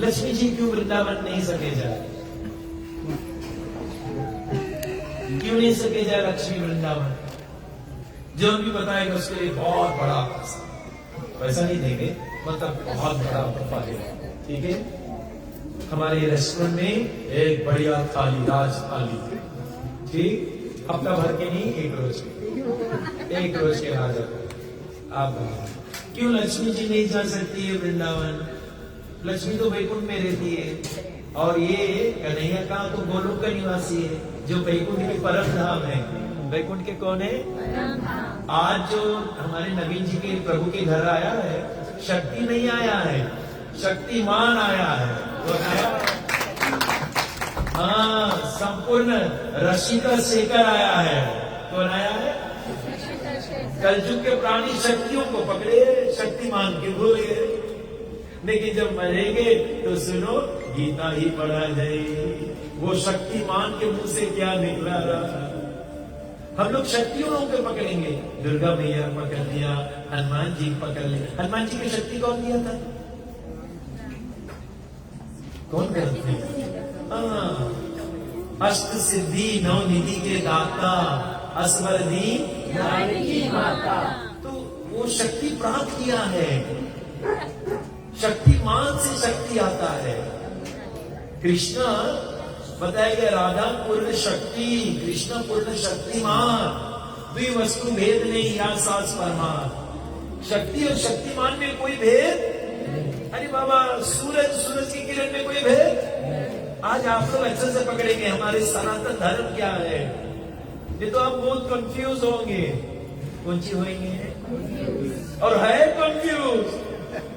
लक्ष्मी जी क्यों वृंदावन नहीं सके जाए? क्यों नहीं सके जाए लक्ष्मी वृंदावन? जो भी बताएगा उसके लिए बहुत बड़ा पैसा नहीं देंगे, मतलब बहुत बड़ा तोहफा देगा। ठीक है, हमारे रेस्टोरेंट में एक बढ़िया थाली, राज थाली, ठीक, हफ्ता भर के नहीं, एक रोज के राजा। आप क्यों लक्ष्मी जी नहीं जा सकती है वृंदावन? लक्ष्मी तो वैकुंठ में रहती है और ये कन्हैया का तो गोलोक का निवासी है, जो वैकुंठ के परम धाम है। वैकुंठ के कौन है? आज जो हमारे नवीन जी के प्रभु के घर आया है, शक्ति नहीं आया है, शक्तिमान आया है। तो हाँ, संपूर्ण रसिका शेखर आया है। कौन आया है? कलयुग के प्राणी शक्तियों को पकड़े, शक्तिमान के भूल गए। लेकिन जब मरेंगे तो सुनो, गीता ही पढ़ा जाए। वो शक्तिमान के मुंह से क्या निकला रहा? हम लोग शक्तियों को पकड़ेंगे। दुर्गा मैया पकड़ लिया, हनुमान जी पकड़ लिया। हनुमान जी की शक्ति कौन दिया था? कौन करते? अष्ट सिद्धि नौ निधि के दाता, असवर दी की माता। तो वो शक्ति प्राप्त किया है। शक्तिमान से शक्ति आता है। कृष्ण बताया गया, राधा पूर्ण शक्ति, कृष्ण पूर्ण शक्तिमान। द्वि वस्तु भेद नहीं, या सास परमान। शक्ति और शक्तिमान में कोई भेद? अरे बाबा, सूरज की किरण में कोई भेद? आज आप लोग अच्छे से पकड़ेंगे हमारे सनातन धर्म क्या है। ये तो आप बहुत कंफ्यूज होंगे। कौन सी होंगे? और है कंफ्यूज।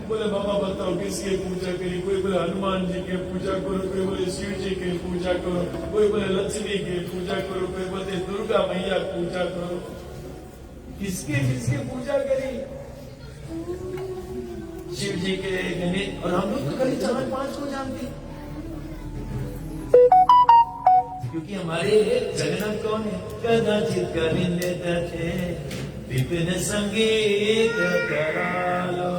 बोले बाबा बताओ किसकी पूजा करी? कोई बोले हनुमान जी की पूजा करो, कोई बोले शिव जी की पूजा करो, कोई बोले लक्ष्मी की पूजा करो, कोई बोले दुर्गा मैया पूजा करो। किसकी पूजा करी? शिव जी के, गणेश। और हम लोग तो कभी 4-5 को जानते, क्योंकि हमारे जगन्नाथ कौन है? कदाचित करिंदे थे विपिन संगीत करालो।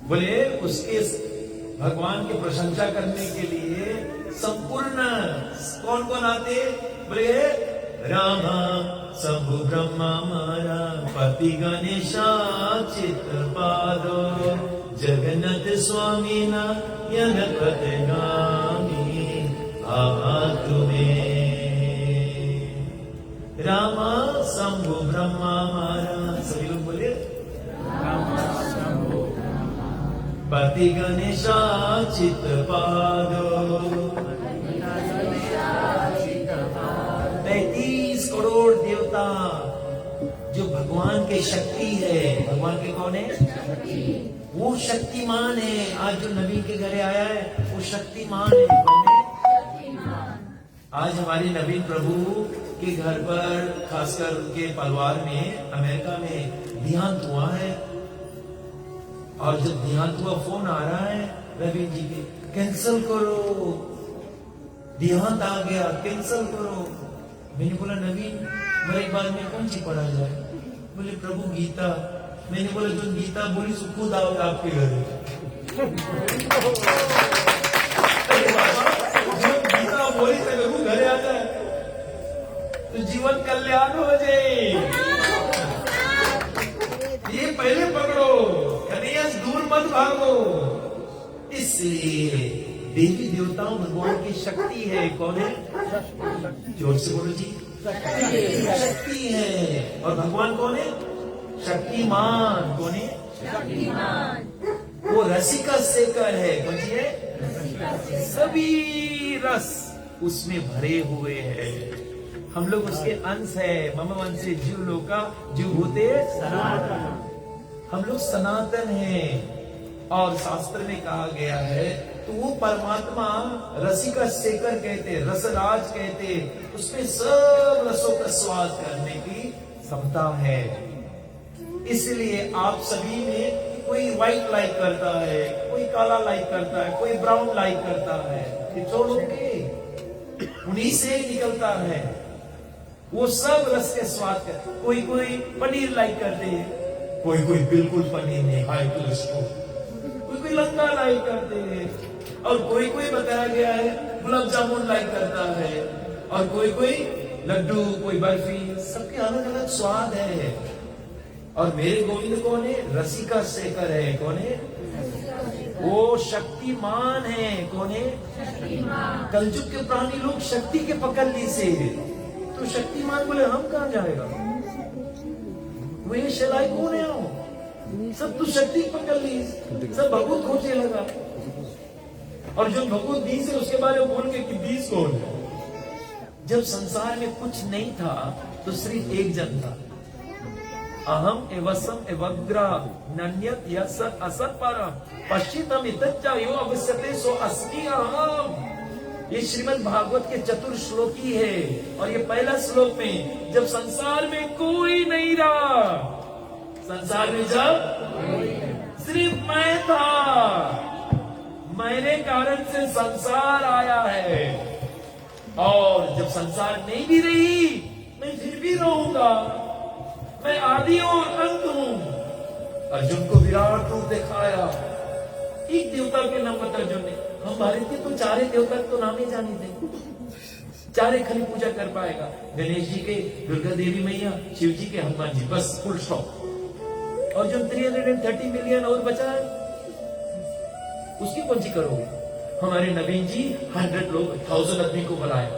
बोले उसके भगवान की प्रशंसा करने के लिए संपूर्ण कौन कौन आते? बोले रामा शंभु ब्रह्मा मारा, पति गणेशा चित पादो, जगन्नाथ स्वामी ना यनपति नामी तुम्हें। रामा शंभु ब्रह्मा मारा, सभी लोग बोले पति गणेशा चित पादो। 33 करोड़ देवता जो भगवान के शक्ति है। भगवान के कौन है? वो शक्तिमान है। आज जो नबी के घरे आया है वो शक्तिमान है। कौन है? आज हमारे नवीन प्रभु के घर पर, खासकर उनके परिवार में, अमेरिका में देहांत हुआ है। और जब देहांत हुआ, फोन आ रहा है नवीन जी के, कैंसिल करो, देहांत आ गया, कैंसिल करो। मैंने बोला नवीन, मेरे बारे में कौन सी पढ़ा जाए? बोले प्रभु गीता। मैंने बोला जो गीता बोली सो खुद आओगे आपके घर। जो गीता बोली तो घरे आ जाए तो जीवन कल्याण हो जाए। ये पहले पकड़ो, कन्हैया से दूर मत भागो। इसलिए देवी देवताओं भगवान की शक्ति है। कौन है? जोर से बोलो जी। शक्ति है। और भगवान कौन है? शक्तिमान। कौन है? शक्तिमान। वो रसिका शेखर है। कौन सी है? सभी रस उसमें भरे हुए हैं। हम लोग उसके अंश है। मम वंशे जीव लोका जीव भूते सनातन। हम लोग सनातन हैं। और शास्त्र में कहा गया है, तो वो परमात्मा रसिका शेखर कहते, रसराज कहते, उसमें सब रसों का स्वाद करने की क्षमता है। इसलिए आप सभी में कोई व्हाइट लाइक करता है, कोई काला लाइक करता है, कोई ब्राउन लाइक करता है। ये छोड़ोगे, उन्हीं से निकलता है वो सब रस के स्वाद का। कोई पनीर लाइक करते हैं, कोई कोई बिल्कुल पनीर नहीं, हाई कोलेस्ट्रॉल, कोई कोई लंका लाइक करते हैं, और कोई कोई बताया गया है गुलाब जामुन लाइक करता है, और कोई कोई लड्डू, कोई बर्फी, सबके अलग अलग स्वाद है। और मेरे गोविंद कौन है? रसिका शेखर है। कौन है? वो शक्तिमान है। कौन है? कलयुग के प्राणी लोग शक्ति के पकड़ से, तो शक्तिमान बोले हम कहां जाएगा? वे शलाई कौन है? सब तो शक्ति पकड़ ली, सब भगवत खोजने लगा। और जो भगवत बीज है उसके बारे में बोल के कि बीज कौन है? जब संसार में कुछ नहीं था तो सिर्फ एक जन था, अहम एवसम एवग्रा नन्यत यसत असत परम पश्चितम इतच्चा यो अवश्यते सो अस्मि अहम। ये श्रीमद् भागवत के चतुर श्लोकी है। और ये पहला श्लोक में, जब संसार में कोई नहीं रहा, संसार में जब सिर्फ मैं था, मैंने कारण से संसार आया है। और जब संसार नहीं भी रही, मैं फिर भी रहूंगा। मैं आदि और अंत हूं। अर्जुन को विराट रूप दिखाया। एक देवता के नाम बता अर्जुन ने। हम भारतीय तो चारे देवता तो नाम ही जाने थे, चारे खाली पूजा कर पाएगा। गणेश जी के, दुर्गा देवी मैया, शिव जी के, हनुमान जी, बस फुल स्टॉप। और जो 330 मिलियन और बचा है, उसकी कौन सी करोगे? हमारे नवीन जी 100 लोग 1000 आदमी को बुलाया,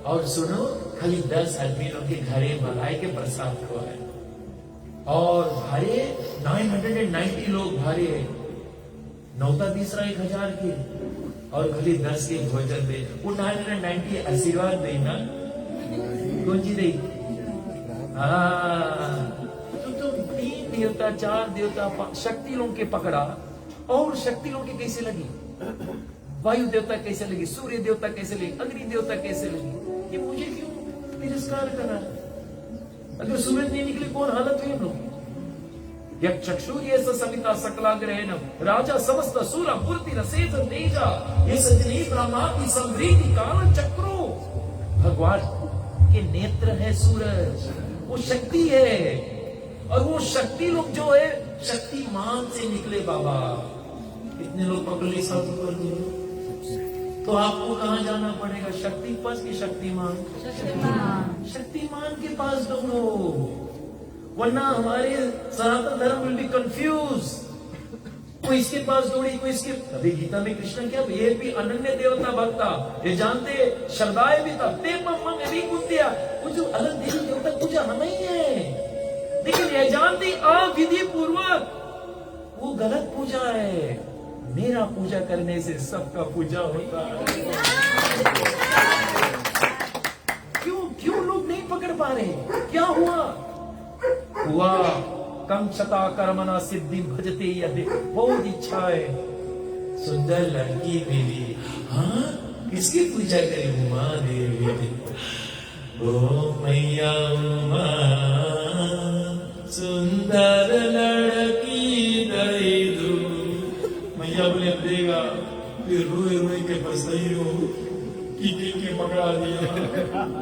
और सुनो खाली 10 आदमी लोग के घरे मलाई के प्रसाद को है, और भारे 990 लोग भारे है, नौता तीसरा 1000 के, और खाली 10 के भोजन दे। वो 990 आशीर्वाद देना कौन सी दे? तो 3 देवता 4 देवता शक्ति लोग के पकड़ा, और शक्ति लोग के कैसे लगी? वायु देवता कैसे लगी? सूर्य देवता कैसे लगी? अग्नि देवता कैसे लगी? ये मुझे क्यों तिरस्कार कर रहा है? अगर सूरज नहीं निकले कौन हालत हुई हम लोग? चक्षुर्य समिता सकलाग्रहण राजा समस्त सूरा मूर्ति रसेत तेजा ये सजनी ब्रह्मादि समृद्धि काल चक्रो। भगवान के नेत्र है सूरज, वो शक्ति है। और वो शक्ति लोग जो है शक्तिमान से निकले बाबा। कितने लोग पकड़े सब कर दिए, तो आपको कहां जाना पड़ेगा? शक्ति पास की शक्तिमान? शक्तिमान के पास दौड़ो, वरना हमारे सनातन धर्म विल बी कंफ्यूज। कोई इसके पास दौड़ी, कोई इसके। अभी गीता में कृष्ण क्या, ये भी अनन्य देवता भक्ता, ये जानते श्रद्धाए भी था ते मम यदि कुत्या, वो जो अलग देवी देवता पूजा हमें ही है, लेकिन ये जानती अविधि पूर्वक वो गलत पूजा है। मेरा पूजा करने से सबका पूजा होता है। क्यों लोग नहीं पकड़ पा रहे? क्या हुआ? कम शता कर्मणा सिद्धि भजते यदि। बहुत इच्छा है, सुंदर लड़की मिली, हाँ किसकी पूजा करें? उमा देवी। ओ मैया उमा, सुंदर लड़की दे दो। मैया बोले देगा, फिर रोए रोए के फंसाई हो के पकड़ा दिया,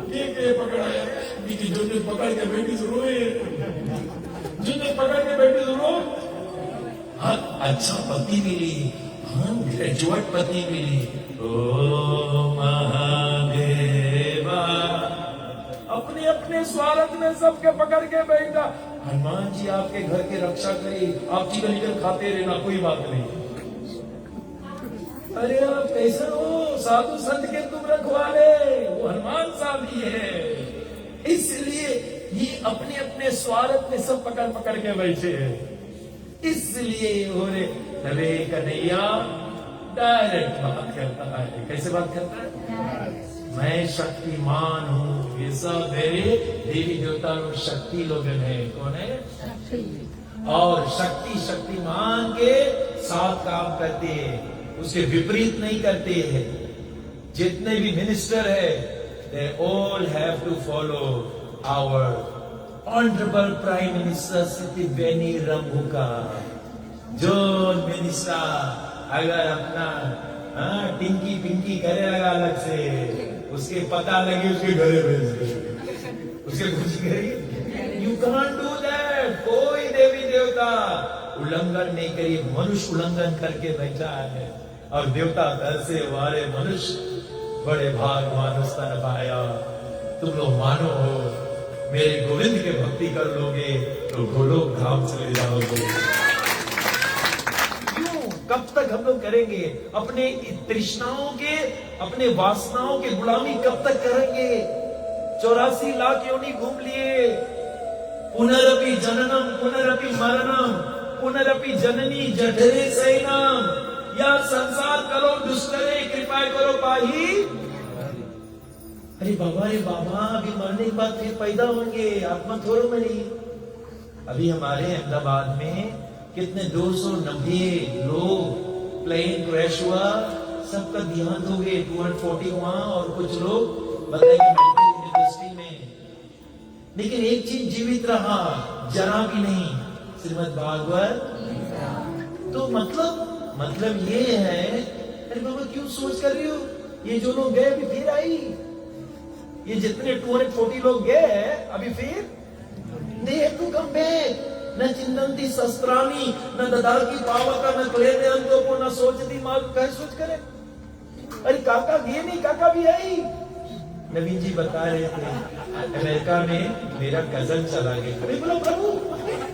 के पकड़ाया, जो पकड़ के बेटी से रोए, जो पकड़ के बेटी से रो। हाँ अच्छा पति मिली, हाँ ग्रेजुएट पति मिली। ओ महादेवा, अपने अपने स्वार्थ में सबके पकड़ के बैठा। हनुमान जी आपके घर के रक्षा करे, आप चिकन चिकन खाते रहना, कोई बात नहीं। अरे आप कैसे हो? साधु संत के तुम रखवाले, वो हनुमान साहब ही है। इसलिए ये अपने अपने स्वार्थ में सब पकड़ पकड़ के बैठे हैं। इसलिए अरे कन्हैया डायरेक्ट बात करता है। कैसे बात करता है? मैं शक्तिमान हूँ। ये सब मेरे देवी देवता लोग शक्ति लोग है। कौन है? और शक्ति शक्तिमान के साथ काम करते हैं, उसके विपरीत नहीं करते हैं। जितने भी मिनिस्टर है, they all have to follow our honorable Prime Minister Siti Beni Ramuka. जो मिनिस्टर अगर अपना टिंकी पिंकी करेगा अलग से, उसके पता लगे उसके घरे भेज दे, उसके कुछ करेगी। You can't do that. कोई देवी देवता देवता उल्लंघन नहीं करिए, मनुष्य उल्लंघन करके बैठा है और देवता दर से वारे मनुष्य बड़े भागवान स्तन पाया। तुम लोग मानो हो मेरे गोविंद के भक्ति कर लोगे तो गोलोक धाम चले जाओगे। क्यों? कब तक हम लोग करेंगे अपने तृष्णाओं के, अपने वासनाओं की गुलामी कब तक करेंगे? 84 लाख योनि घूम लिए, पुनरपि जननम पुनरपि मरणम पुनरपि जननी जठरे शयनम, या संसार करो दुष्करे कृपा करो पाही। अरे बाबा अभी मरने के बाद फिर पैदा होंगे, आत्मा थोड़ो मरी। अभी हमारे अहमदाबाद में कितने 290 लोग प्लेन क्रैश हुआ, सबका देहांत हो गए, 240 हुआ और कुछ लोग बताएंगे मेडिकल यूनिवर्सिटी में। लेकिन एक चीज जीवित रहा, जरा भी नहीं, श्रीमद् भागवत। तो मतलब ये है, अरे बाबा क्यों सोच कर रही हो? ये जो लोग गए अभी फिर आई, ये जितने 240 लोग गए हैं अभी फिर they have to come back। न चिंतन्ति शस्त्राणि न ददाति पावका न क्लेदे अंतोपो न सोचती माँ कह सोच करे। अरे काका ये नहीं, काका भी आई। नवीन जी बता रहे थे अमेरिका में मेरा कजन चला गया। अरे बोलो प्रभु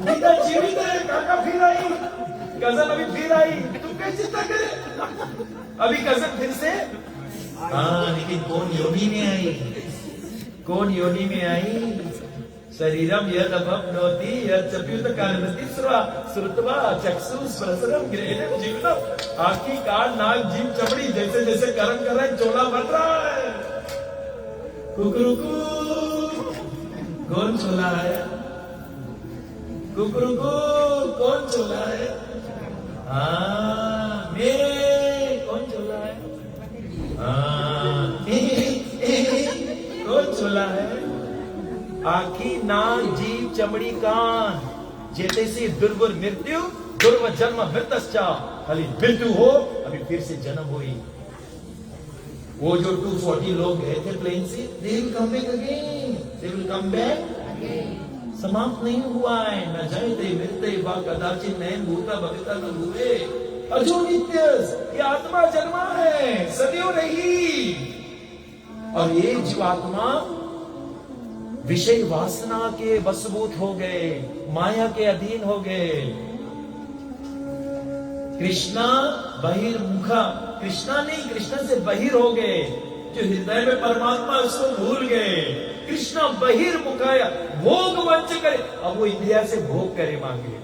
बेटा जीवित है, काका फिर आई, कजन अभी फिर आई, तुम क्या चिंता करे? अभी कजन फिर से। हाँ लेकिन कौन योनि में आई? कौन योनि में आई? शरीरम यद अभवनोति यद चप्युत कालमति श्रुत्वा चक्षु स्पर्शनम ग्रहणम जीवनम। आँखी कान नाक जीभ चमड़ी जैसे जैसे कर्म कर रहे हैं चोला बन रहा है। कुकुरुकू कौन चोला है? कुकुरुकू कौन चोला है? मेरे कौन चोला है? कौन चोला है? आखी नाक जीभ चमड़ी कान जेते से दुर्वर मृत्यु दुर्व जन्म मृतश्चा, खाली मृत्यु हो अभी फिर से जन्म हुई। वो जो 240 लोग गए थे प्लेन से, they will come back again, they will come back again। समाप्त नहीं हुआ है, न जायते मृत्य वा कदाचित नयन भूता भविता न भूवे अजो नित्यस। ये आत्मा जन्मा है, सदैव नहीं। और ये जीवात्मा विषय वासना के वशभूत हो गए, माया के अधीन हो गए। कृष्णा बहिर्मुखा, कृष्णा नहीं, कृष्णा से बहिर हो गए। जो हृदय में परमात्मा उसको भूल गए। कृष्णा बहिर्मुखाया भोग वंच करे। अब वो इंद्रिया से भोग करे मांगे,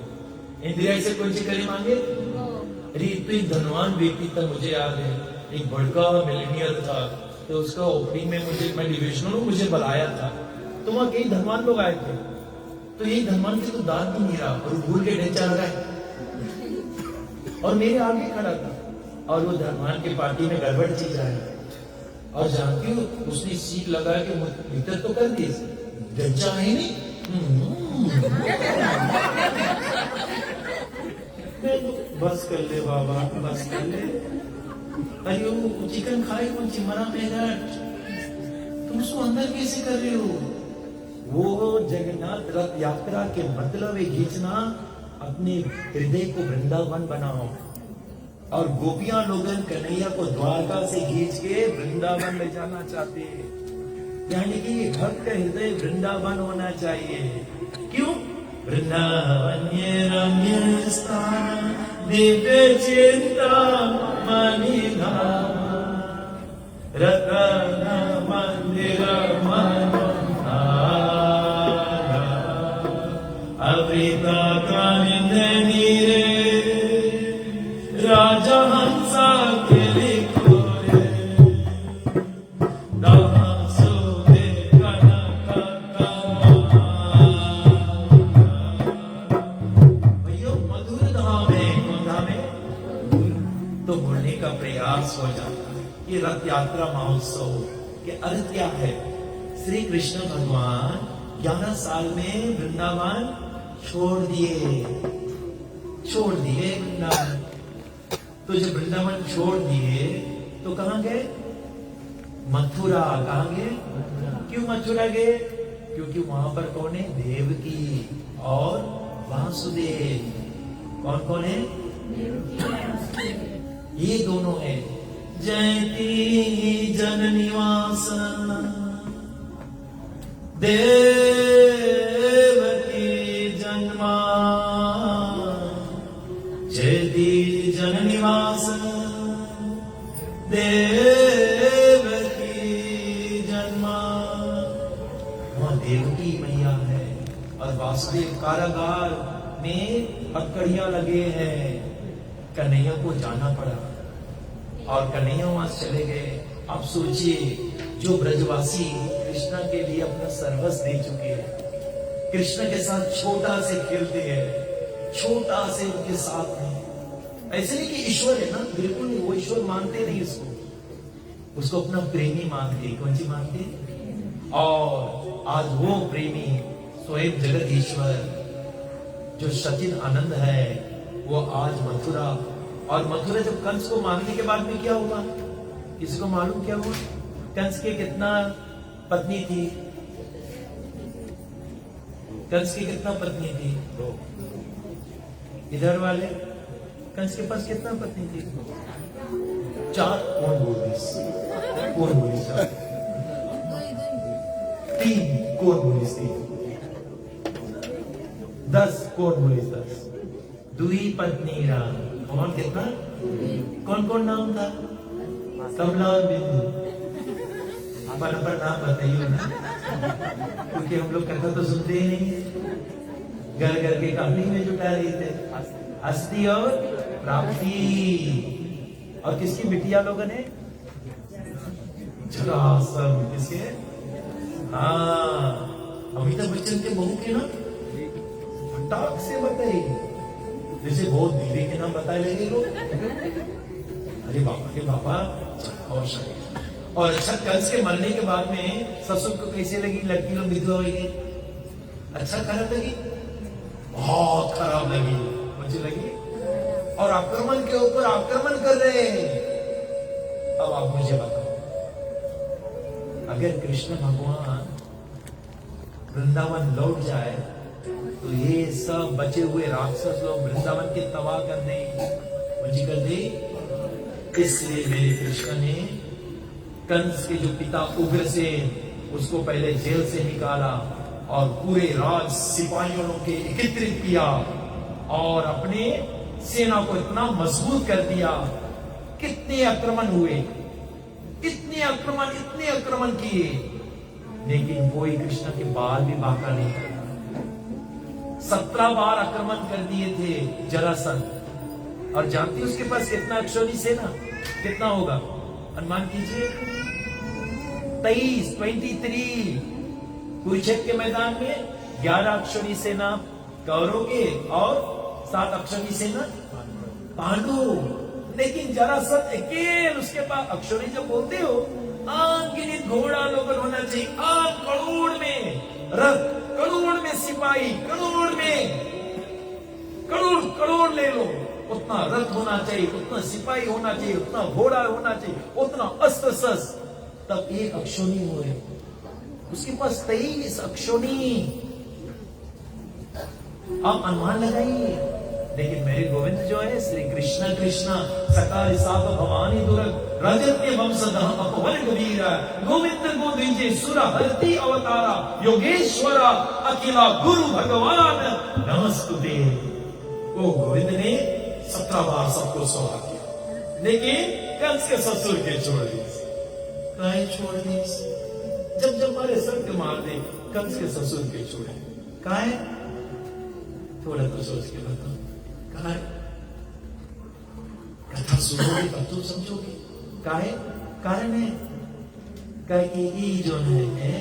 इंद्रिया से कौन सी करे मांगे? अरे इतनी धनवान व्यक्ति था, मुझे याद है एक बड़का मिलेनियर था, तो उसका ओपनिंग में मैं डिविजनल ने मुझे बुलाया था, तो वहां कई धनवान लोग आए थे। तो यही धनवान से तो दांत भी नहीं रहा और भूल के ढेंचा रहा है और मेरे आगे खड़ा था। और वो धनवान की पार्टी में गड़बड़ चीज आई और जानती हो उसने सीट लगा के भीतर तो कर दी, ढेंचा है नहीं। बस कर ले बाबा, बस कर ले। अरे वो चिकन खाए कौन चिमरा पेगट, तुम उसको अंदर कैसे कर रहे हो? वो जगन्नाथ रथ यात्रा के मतलब है खींचना, अपने हृदय को वृंदावन बनाओ। और गोपियां लोगन कन्हैया को द्वारका से खींच के वृंदावन ले जाना चाहते हैं। यानी कि भक्त का हृदय वृंदावन होना चाहिए। क्यों? वृंदावन्य रम्य स्थान दिव्य चिंता मणि धाम रतन मंदिर अवृता कानिंद नीरे राजा हंसा के लिखो रे दासो दे कनक भैया मधुर धाम है, कौन धाम है? तो बोलने का प्रयास हो जाता है। ये रथ यात्रा महोत्सव के अर्थ क्या है? श्री कृष्ण भगवान 11 साल में वृंदावन छोड़ दिए वृंदावन। तो जब वृंदावन छोड़ दिए तो कहां गए? मथुरा। कहां गए? क्यों मथुरा गए? क्योंकि वहां पर कौन है? देवकी और वासुदेव। कौन कौन है? ये दोनों है। जयति जननिवास देवकी जन्मा, जयति जननिवास देवकी जन्मा। वहां देवकी मैया है और वासुदेव कारागार में अकड़ियां लगे हैं। कन्हैया को जाना पड़ा और कन्हैया वहां चले गए। आप सोचिए, जो ब्रजवासी कृष्णा के लिए अपना सर्वस्व दे चुके हैं, कृष्ण के साथ छोटा से खेलते हैं, छोटा से उनके साथ हैं। ऐसे नहीं कि ईश्वर है ना, बिल्कुल नहीं, वो ईश्वर मानते नहीं उसको अपना प्रेमी मानते। कौन सी मानते? और आज वो प्रेमी स्वयं जगत ईश्वर जो सचिन आनंद है, वो आज मथुरा। और मथुरा जब कंस को मारने के बाद में क्या हुआ, किसी को मालूम क्या हुआ? कंस के कितना पत्नी थी? कंस की कितना पत्नी थी? इधर वाले कंस के पास कितना पत्नी थी? 4। कौन बोली? 4? 3। कौन बोली? 10। कौन बोली? 10। दुई पत्नी राम। कौन कितना? कौन कौन नाम था? कमला और बिंदु। पर नाम बताइए ना, क्योंकि हम लोग कथा तो सुनते ही नहीं, घर घर के कहानी में जुटा रहे थे। हस्ती और प्राप्ति। और किसकी बिटिया लोगों ने? जरासंध। किसके? हाँ, अमिताभ बच्चन के बहू के ना फटाक से बताइए, जैसे बहुत दीदी के नाम बताए लगे लोग। अरे बाबा के बाबा। और अच्छा, कंस के मरने के बाद में ससुर को कैसे लगी? लड़की लोग विधवा हो गई। अच्छा खराब लगी? बहुत खराब लगी। मुझे लगी। और आक्रमण के ऊपर आक्रमण कर रहे हैं। अब आप मुझे बताओ, अगर कृष्ण भगवान वृंदावन लौट जाए तो ये सब बचे हुए राक्षस लोग वृंदावन के तबाह कर देंगे, मुझे कर दे। इसलिए मेरे कृष्ण ने कंस के जो पिता उग्रसेन, उसको पहले जेल से निकाला और पूरे राज सिपाहियों के एकत्रित किया और अपने सेना को इतना मजबूत कर दिया। कितने आक्रमण हुए, इतने आक्रमण किए, लेकिन कोई कृष्ण के बाल भी बांका नहीं करता। 17 बार आक्रमण कर दिए थे जरासंध। और जानती उसके पास कितना अक्षौणी सेना? कितना होगा? अनुमान कीजिए। 23 कुरुक्षेत्र के मैदान में 11 अक्षौणी सेना कौरवों के और 7 अक्षौणी सेना पांडु। लेकिन जरासंध अकेले, उसके पास अक्षौणी जब बोलते हो, अनगिनत घोड़ा लोग होना चाहिए, 8 करोड़ में रथ, करोड़ में सिपाही, करोड़ ले लो, उतना रथ होना चाहिए, उतना सिपाही होना चाहिए, उतना घोड़ा होना चाहिए, उतना अस्त्र शस्त्र, तब एक अक्षौणी हुए। उसके पास 23 अक्षौणी। आप अनुमान लगाइए। लेकिन मेरे गोविंद जो है श्री कृष्ण सकाल साप भवानी दुर्ग रजत्य वंशधः अपवन वीर गोविंद गोविंदे सुर हरति अवतारा योगेश्वरा अखिला गुरु भगवान नमस्तुते। वो गोविंद ने 17 बार सबको सौंपा किया, लेकिन कंस के ससुर के छोड़ दिए। छोड़ दिए जब मारे सबके मार दे, कंस के ससुर के छोड़े। कहा है? थोड़ा तो सोच के बताओ। कहा है? कथा सुनोगे तब तो समझोगे। काहे? कारण है कहे कि ई जो है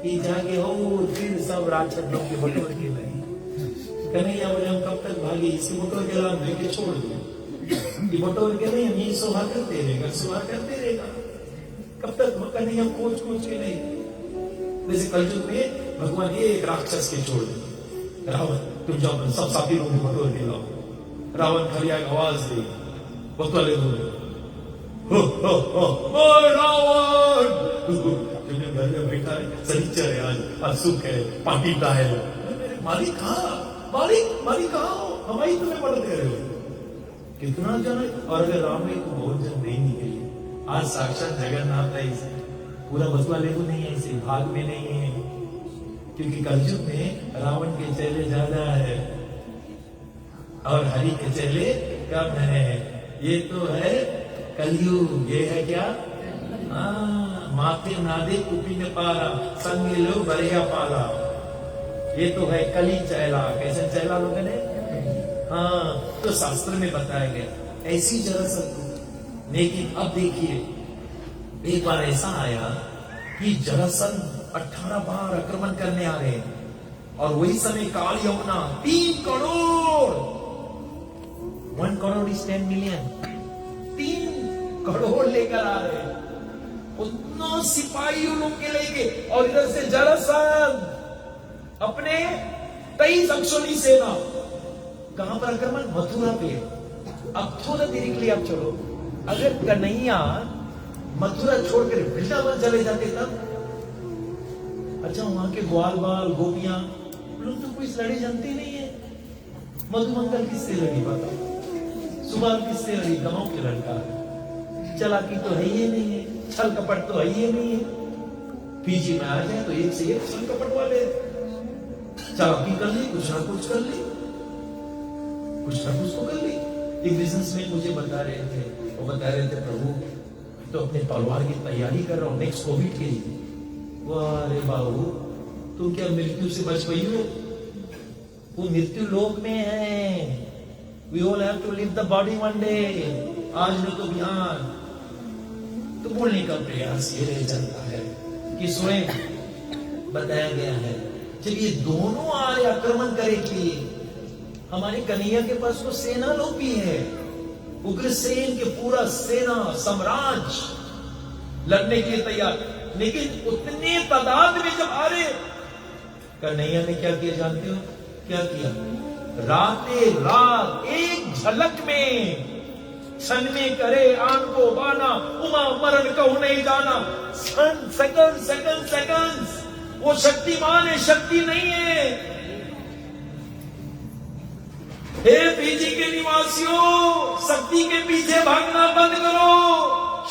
ई जाके हो फिर सब राक्षस लोग के बटोर के लगे। कन्हैया बोले हम कब तक भागे, इसके बटोर के लाभ लेके छोड़ दो। ये बटोर के नहीं, हम ये सुहा करते रहेगा, सुहा करते रहेगा। कब तक कन्हैया खोज के नहीं। जैसे कलयुग में भगवान एक राक्षस के छोड़ दे, रावण तुम जाओ सब साथी लोग बटोर के लाओ। रावण खड़ी आवाज दी, बतौले दो रावण। तुमने घर में बैठा है, सनीचर है, आज सुख है, पार्टी का है। मेरे मालिक कहा? मालिक मालिक कहाँ हो, हमारी तुम्हें मदद दे रहे हो। कितना जन, और अगर राम में तो बहुत जन नहीं निकली। आज साक्षात जगन्नाथ है, इसे पूरा बसवा लेगु नहीं है, इसे भाग में नहीं है, क्योंकि कलयुग में रावण के चेले ज्यादा है और हरि के चेले कम है। ये तो है कलयुग। ये है क्या? माथे नादे कुपी ने पारा, संग लो बरिया पाला। ये तो है कली चैला। कैसे चैला लोग ने? हाँ, तो शास्त्र में बताया गया ऐसी जरासंध। लेकिन अब देखिए, एक बार ऐसा आया कि जरासंध 18 बार आक्रमण करने आ रहे हैं, और वही समय काल यमुना 3 करोड़, 1 करोड़ इज 10 मिलियन, 3 करोड़ लेकर आ रहे हैं, उतना सिपाहियों लोग के लेके, और इधर से जरासंध अपने 23 अक्षोणी सेना। कहां पर आक्रमण? मथुरा पे। अब थोड़ा देरी के लिए आप चलो, अगर कन्हैया मथुरा छोड़कर वृंदावन चले जाते तब, अच्छा वहां के ग्वाल बाल गोपियां लोग तो कोई लड़े जानते नहीं है। मधुमंगल किससे लड़ी बताओ? सुबाल किससे लड़ी? गांव के लड़का। चालाकी तो है ही नहीं है, छल कपट तो है ही नहीं है। पीजी में आ जाए तो एक से एक छल कपट वाले, चालाकी कर ली, कुछ ना कुछ कर ली, कुछ ना कुछ तो कर ली। एक बिजनेसमैन मुझे बता रहे थे, वो बता रहे थे प्रभु तो अपने तलवार की तैयारी कर रहा हूं नेक्स्ट कोविड के लिए। अरे बाबू, तुम क्या मृत्यु से बच गई हो? वो मृत्यु लोक में है। We all have to leave the body one day। आज न तो बिहार। तो बोलने का प्रयास ये रह जाता है कि स्वयं बताया गया है जब ये दोनों आ रहे आक्रमण करे के लिए, हमारे कन्हैया के पास तो सेना लोग भी है, उग्रसेन के पूरा सेना साम्राज्य लड़ने के लिए तैयार। लेकिन उतने तादाद में जब आ रहे, कन्हैया ने क्या किया जानते हो? क्या किया? राते रात एक झलक में क्षण में करे आन को बाना, उमा मरण कहूं नहीं जाना। Second second second. वो शक्तिमान है, शक्ति नहीं है। हे पीजी के निवासियों, शक्ति के पीछे भागना बंद करो,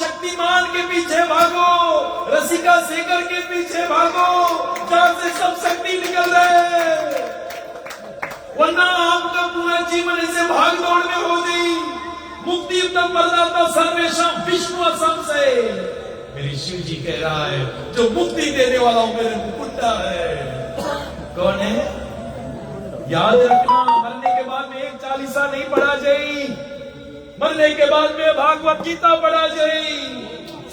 शक्तिमान के पीछे भागो, रसिका शेखर के पीछे भागो, जहां से सब शक्ति निकल रहे। वरना आपका पूरा जीवन ऐसे भाग दौड़ में हो गई। मुक्ति उत्तम प्रदाता सर्वेशम विष्णु संशय। मेरी शिव जी कह रहा है, जो मुक्ति देने वाला वो मेरे मुकुटा है। कौन है? याद रखना, मरने के बाद में एक चालीसा नहीं पढ़ा जाए, मरने के बाद में भागवत गीता पढ़ा जाए।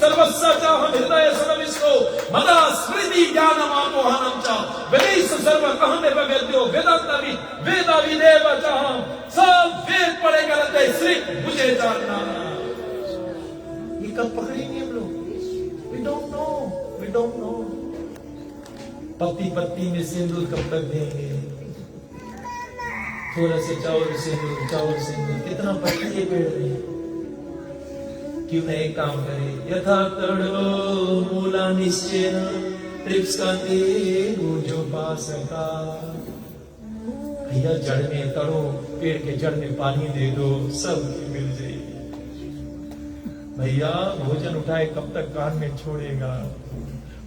सर्वस्व चाह हृदय सर्विष्टो मदा स्मृति ज्ञानम आपोहनम चा वेदेश सर्व कहने वेद्यो वेदांतवि वेदा विदेव चाह। सब वेद पढ़ेगा रहते श्री मुझे जानना। ये कब पकड़ेंगे हम लोग? We don't know। पत्ती पत्ती में सिंदूर कब तक देंगे? थोड़ा से चावल सिंदूर, कितना पत्ती ये पेड़ रही। क्यों नहीं एक काम करे? यथा तड़ो मूला निश्चय त्रिप्सकांते जो पासका। भैया जड़ में तड़ो, पेड़ के जड़ में पानी दे दो, सब मिल जाएगी। भैया भोजन उठाए कब तक कान में छोड़ेगा?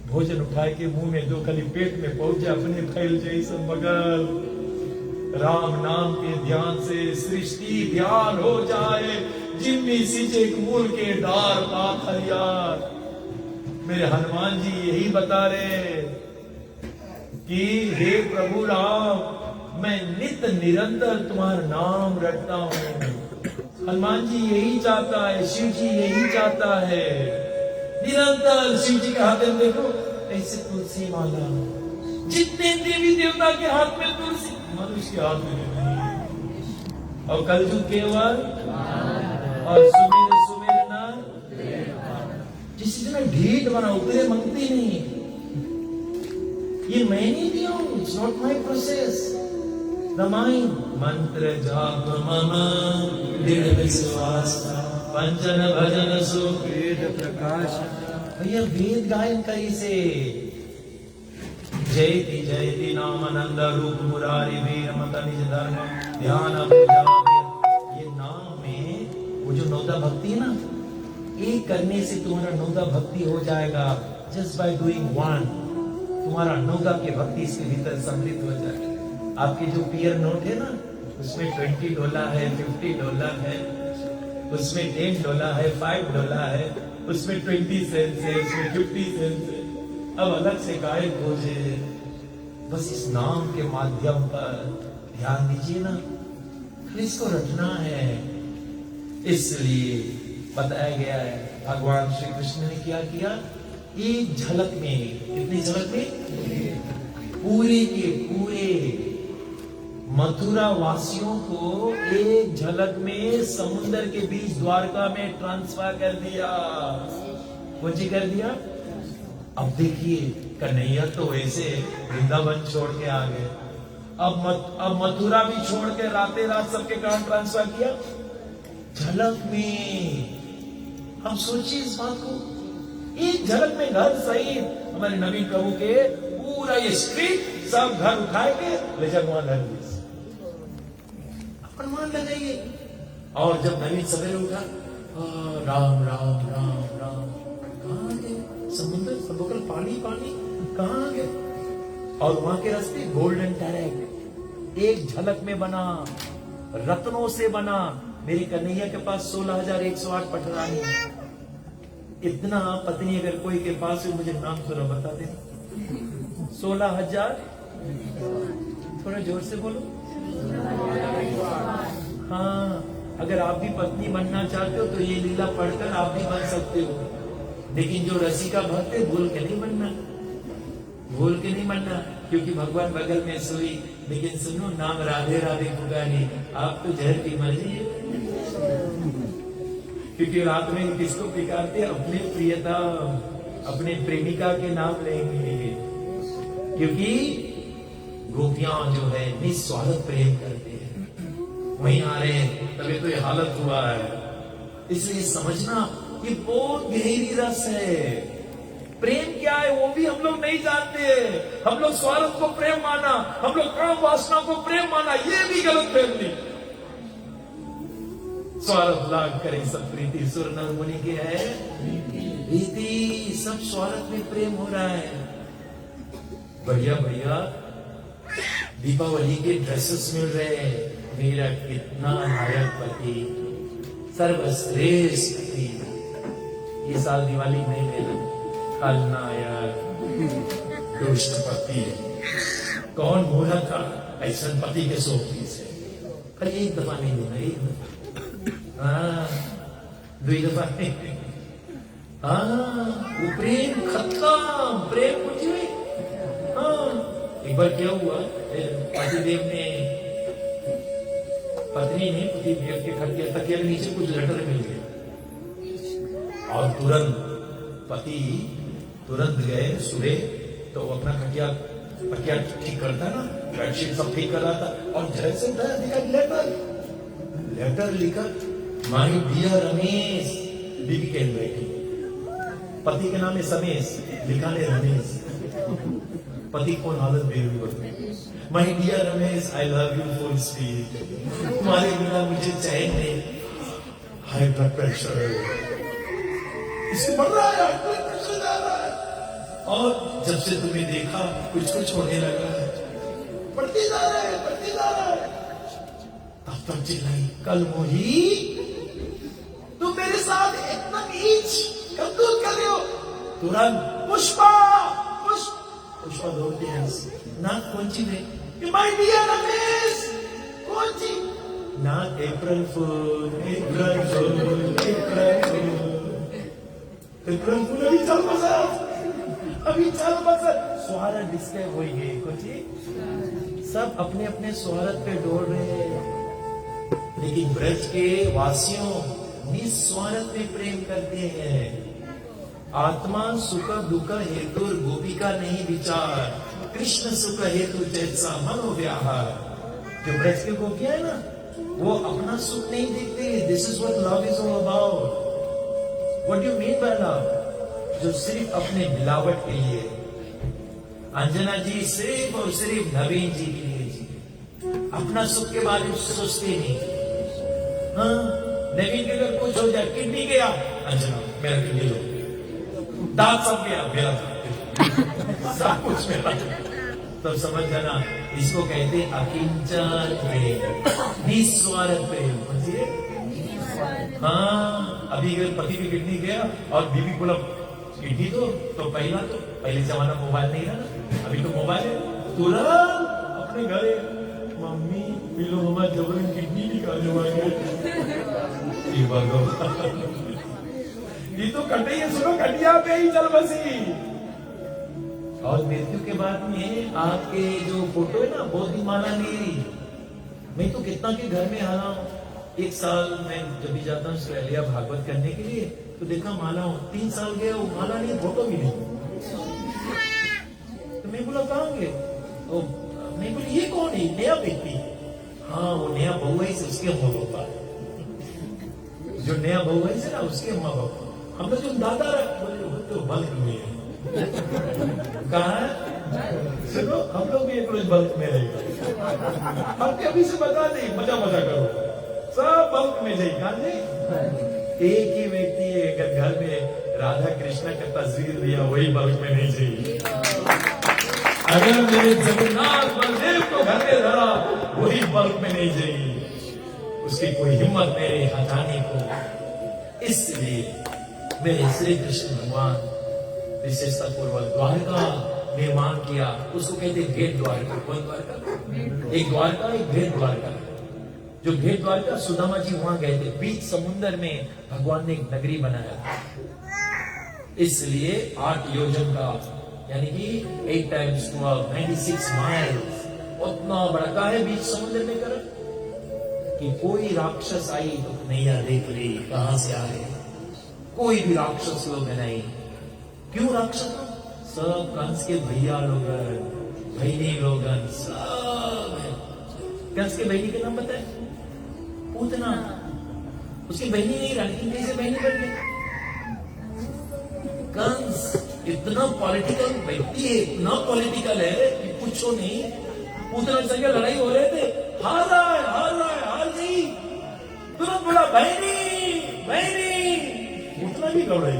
भोजन उठाए के मुंह में दो, खाली पेट में पहुंच जाए, अपने फैल जाए सब बगल। राम नाम के ध्यान से सृष्टि ध्यान हो जाए, जिम्मी सिंचे मूल के डार पात हरियार। मेरे हनुमान जी यही बता रहे कि हे प्रभु राम, मैं नित निरंतर तुम्हारा नाम रटता हूँ। हनुमान जी यही चाहता है, शिव जी यही चाहता है, निरंतर। शिव जी के हाथ में देखो ऐसे तुलसी माला, जितने देवी देवता के हाथ में तुलसी, मनुष्य के हाथ में नहीं। और कलयुग केवल और सुमेर ना, जिस तरह ढीठ बना उतरे मंगती नहीं। ये मैं नहीं दिया हूं, it's not my process. The mind मंत्र जाप मम दृढ़ विश्वास, पंचन भजन सो वेद प्रकाश। भैया वेद गायन करी से जयति जयति नाम आनंद रूप मुरारी वीर मत निज धर्म ध्यान पूजा। ये नाम में वो जो नौदा भक्ति है ना, एक करने से तुम्हारा नौदा भक्ति हो जाएगा। जस्ट बाय डूइंग वन तुम्हारा नौदा की भक्ति इसके भीतर सम्मिलित हो जाएगा। आपके जो पियर नोट है ना, उसमें $20 है, $50 है, उसमें $10 है, $5 है, उसमें 20 सेंट्स है, उसमें 50 सेंट्स है। अब अलग से गाय खोजे, बस इस नाम के माध्यम पर ध्यान दीजिए ना, इसको रटना है। इसलिए बताया गया है भगवान श्री कृष्ण ने क्या किया, एक झलक में, कितनी झलक में, पूरे के पूरे मथुरा वासियों को एक झलक में समुद्र के बीच द्वारका में ट्रांसफर कर दिया। कुछ कर दिया। अब देखिए कन्हैया तो वैसे वृंदावन छोड़ के आ गए, अब मथुरा भी छोड़ के राते रात सबके कहां ट्रांसफर किया, झलक में। हम सोचिए इस बात को, एक झलक में घर सहित हमारे नवीन प्रभु के पूरा ये स्ट्रीट सब घर उठाए के ले जाकर वहां लग गए, अपन वहां लगाइए। और जब नवीन सवेरे उठा, राम राम राम राम, कहां गए समुद्र, सब बगल पानी पानी, कहां गए। और वहां के रास्ते गोल्डन टैरेक एक झलक में बना, रत्नों से बना। मेरे कन्हैया के पास 16,108 पटरानी। इतना पत्नी अगर कोई के पास है, मुझे नाम जरा बता देना। 16,000, थोड़ा जोर से बोलो। हाँ, अगर आप भी पत्नी बनना चाहते हो तो ये लीला पढ़कर आप भी बन सकते हो। लेकिन जो रसिका भक्त है, भूल के नहीं बनना, भूल के नहीं बनना, क्योंकि भगवान बगल में सोई। लेकिन सुनो, नाम राधे राधे पुकारे, आप तो जहर की मर्जी है। क्योंकि रात में किसको पुकारते, अपने प्रियता, अपने प्रेमिका के नाम लेंगे। क्योंकि गोपियां जो है निस्वार्थ प्रेम करते हैं। वहीं आ रहे हैं, तभी तो ये हालत हुआ है। इसलिए समझना, ये बहुत गहरी रस है। प्रेम क्या है वो भी हम लोग नहीं जानते। हम लोग स्वार्थ को प्रेम माना, हम लोग काम वासना को प्रेम माना, ये भी गलत फहमी। स्वार्थ लाग करे सब प्रीति, सुर नर मुनि के है प्रीति, सब स्वार्थ में प्रेम हो रहा है। बढ़िया बढ़िया दीपावली के ड्रेसेस मिल रहे हैं। मेरा कितना नायक पति, सर्वश्रेष्ठ पति। ये साल दिवाली नहीं मिला, खलनायक दुष्ट पति। कौन बोला था ऐसा पति के सोपी से? पर एक दफा नहीं देना, एक दफा, हाँ, 2 दफा नहीं। हाँ, वो प्रेम खत्म, प्रेम कुछ नहीं। हाँ, एक बार क्या हुआ, पतिदेव ने, पत्नी ने पतिदेव के खटिया तकिया के नीचे कुछ लेटर मिल गया, और तुरंत पति तुरंत गए सुबह, तो अपना खटिया ठीक करता ना, बेडशीट सब ठीक कर रहा था, और जैसे देखा लेटर लिखा, माय डियर रमेश, बीबी कह बैठी, पति के नाम है समेश, लिखा ने रमेश। पति को हालत बेहद होती, my dear Ramesh, I love you full speed, तुम्हारे बिना मुझे चैन नहीं, हाई ब्लड प्रेशर इससे बढ़ रहा है, प्रेशर जा रहा है, और जब से तुम्हें देखा कुछ होने लगा है, बढ़ती जा रहा है, बढ़ती जा रहा है। तब तक चिल्लाई, कल मोही तुम मेरे साथ एकदम नीच करतूत कर रहे हो। तुरंत पुष्पा दौड़ती है ना, कौन सी है, माय डियर रमेश, कौन सी ना, अप्रैल फूल अभी चल बस स्वार्थ डिस्टर्ब हो गए, कुछ सब अपने अपने स्वार्थ पे दौड़ रहे हैं। लेकिन ब्रज के वासियों निस्वार्थ में प्रेम करते हैं। आत्मा सुख दुख हेतु गोपिका नहीं विचार, कृष्ण सुख हेतु जैसा मनोव्याहार। जो ब्रज के गोपियां है ना, वो अपना सुख नहीं देखते। This is what love is all about. What do you mean by love? जो सिर्फ अपने मिलावट के लिए, अंजना जी सिर्फ और सिर्फ नवीन जी के लिए जी, अपना सुख के बारे में सोचते नहीं। हाँ, नवीन के अगर कुछ हो जाए, किडनी गया, अंजना मेरा किडनी लो, दांत सब गया, मेरा सब कुछ मेरा। तब समझ जाना, इसको कहते अकिंचन प्रेम, निस्वार्थ प्रेम। समझिए? हाँ, अभी अगर पति की किडनी गया और बीवी बोला किडनी तो पहले जमाना मोबाइल नहीं था ना, अभी तो मोबाइल है, तुरंत अपने घर मम्मी मिलो हमारा जबरन किडनी निकालने वाले। ये तो कटिया, सुनो कटिया पे ही चल बसी। और मृत्यु के बाद में आपके जो फोटो है ना, बहुत ही माला नहीं रही। मैं तो कितना के घर में आना हूँ, एक साल मैं जब भी जाता हूँ ऑस्ट्रेलिया भागवत करने के लिए, तो देखा माला हूँ, 3 साल गया वो माला नहीं, फोटो भी नहीं। तो मैं बोला कहाँ गए? मैं बोली ये कौन है? नया व्यक्ति। हाँ, वो नया बहू है, उसके अम्मा पापा, जो नया बहू है ना उसके अम्मा पापा। हम लोग जो दादा बोले वो तो बल्क में है। कहा सुनो, हम लोग भी एक रोज बल्क में रहेगा। हम कभी से बता नहीं, मजा करो, सब बल्क में जाएगा। एक ही व्यक्ति अगर घर में राधा कृष्ण का तस्वीर दिया, वही बल्क में नहीं चाहिए। अगर मेरे जगन्नाथ बलदेव को घर में धरा, वही बल्क में नहीं चाहिए। उसकी कोई हिम्मत मेरे हटाने को। इसलिए मेरे श्री कृष्ण भगवान विशेषता पूर्वक द्वारका निर्माण किया। उसको कहते भेद द्वारका। कौन द्वारका? एक द्वारका, एक भेद द्वारका। जो भेद द्वारका, सुदामा जी वहां गए थे, बीच समुद्र में भगवान ने एक नगरी बनाया था। इसलिए 8 योजन का, यानी कि 8 times 12, 96 माइल्स, उतना बड़का है बीच समुद्र में कर कि कोई राक्षस आई तो नैया देख ली कहां से आए। कोई भी राक्षस लोग नहीं। क्यों राक्षस? सब कंस के भैया लोगन, बहनी लोगन सब है। कंस के बहनी के नाम बताए? पूतना। उसकी बहनी नहीं रहा, लेकिन कैसे बहनी बन गई? कंस इतना पॉलिटिकल व्यक्ति है, इतना पॉलिटिकल है कि पूछो नहीं। पूतना के संग लड़ाई हो रहे थे, हार रहा है, हार गई, तुरंत बोला बहनी। पूतना भी घबराई।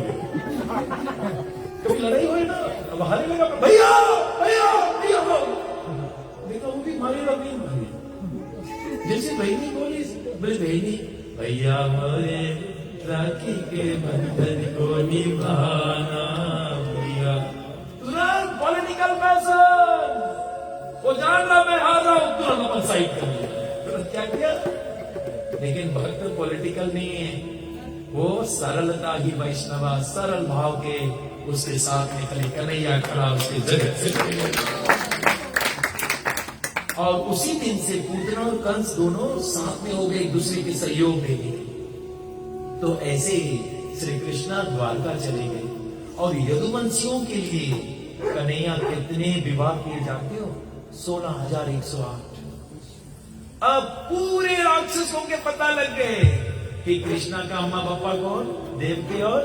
कभी लड़ाई हुई ना, अब हारे लगा, भैया देखा, वो भी मारेगा नहीं मारे। जैसे बहनी बोली, बोले बहनी भैया मोरे राखी के बंधन को निभाना भैया। तुरंत पॉलिटिकल पैसन, वो जान रहा मैं हार रहा हूं, तुरंत अपन साइड कर लिया। तुरंत क्या किया? लेकिन भक्त पॉलिटिकल नहीं है, वो सरलता ही वैष्णवा, सरल भाव के उसके साथ निकले। कन्हैया खड़ा उसके जगत से। और उसी दिन से पूतना और कंस दोनों साथ में हो गए, एक दूसरे के सहयोग देने। तो ऐसे ही श्री कृष्णा द्वारका चले गए। और यदुवंशियों के लिए कन्हैया कितने विवाह किए जानते हो? 16,108। अब पूरे राक्षसों के पता लग गए कि कृष्णा का अम्मा पापा कौन? देवकी। और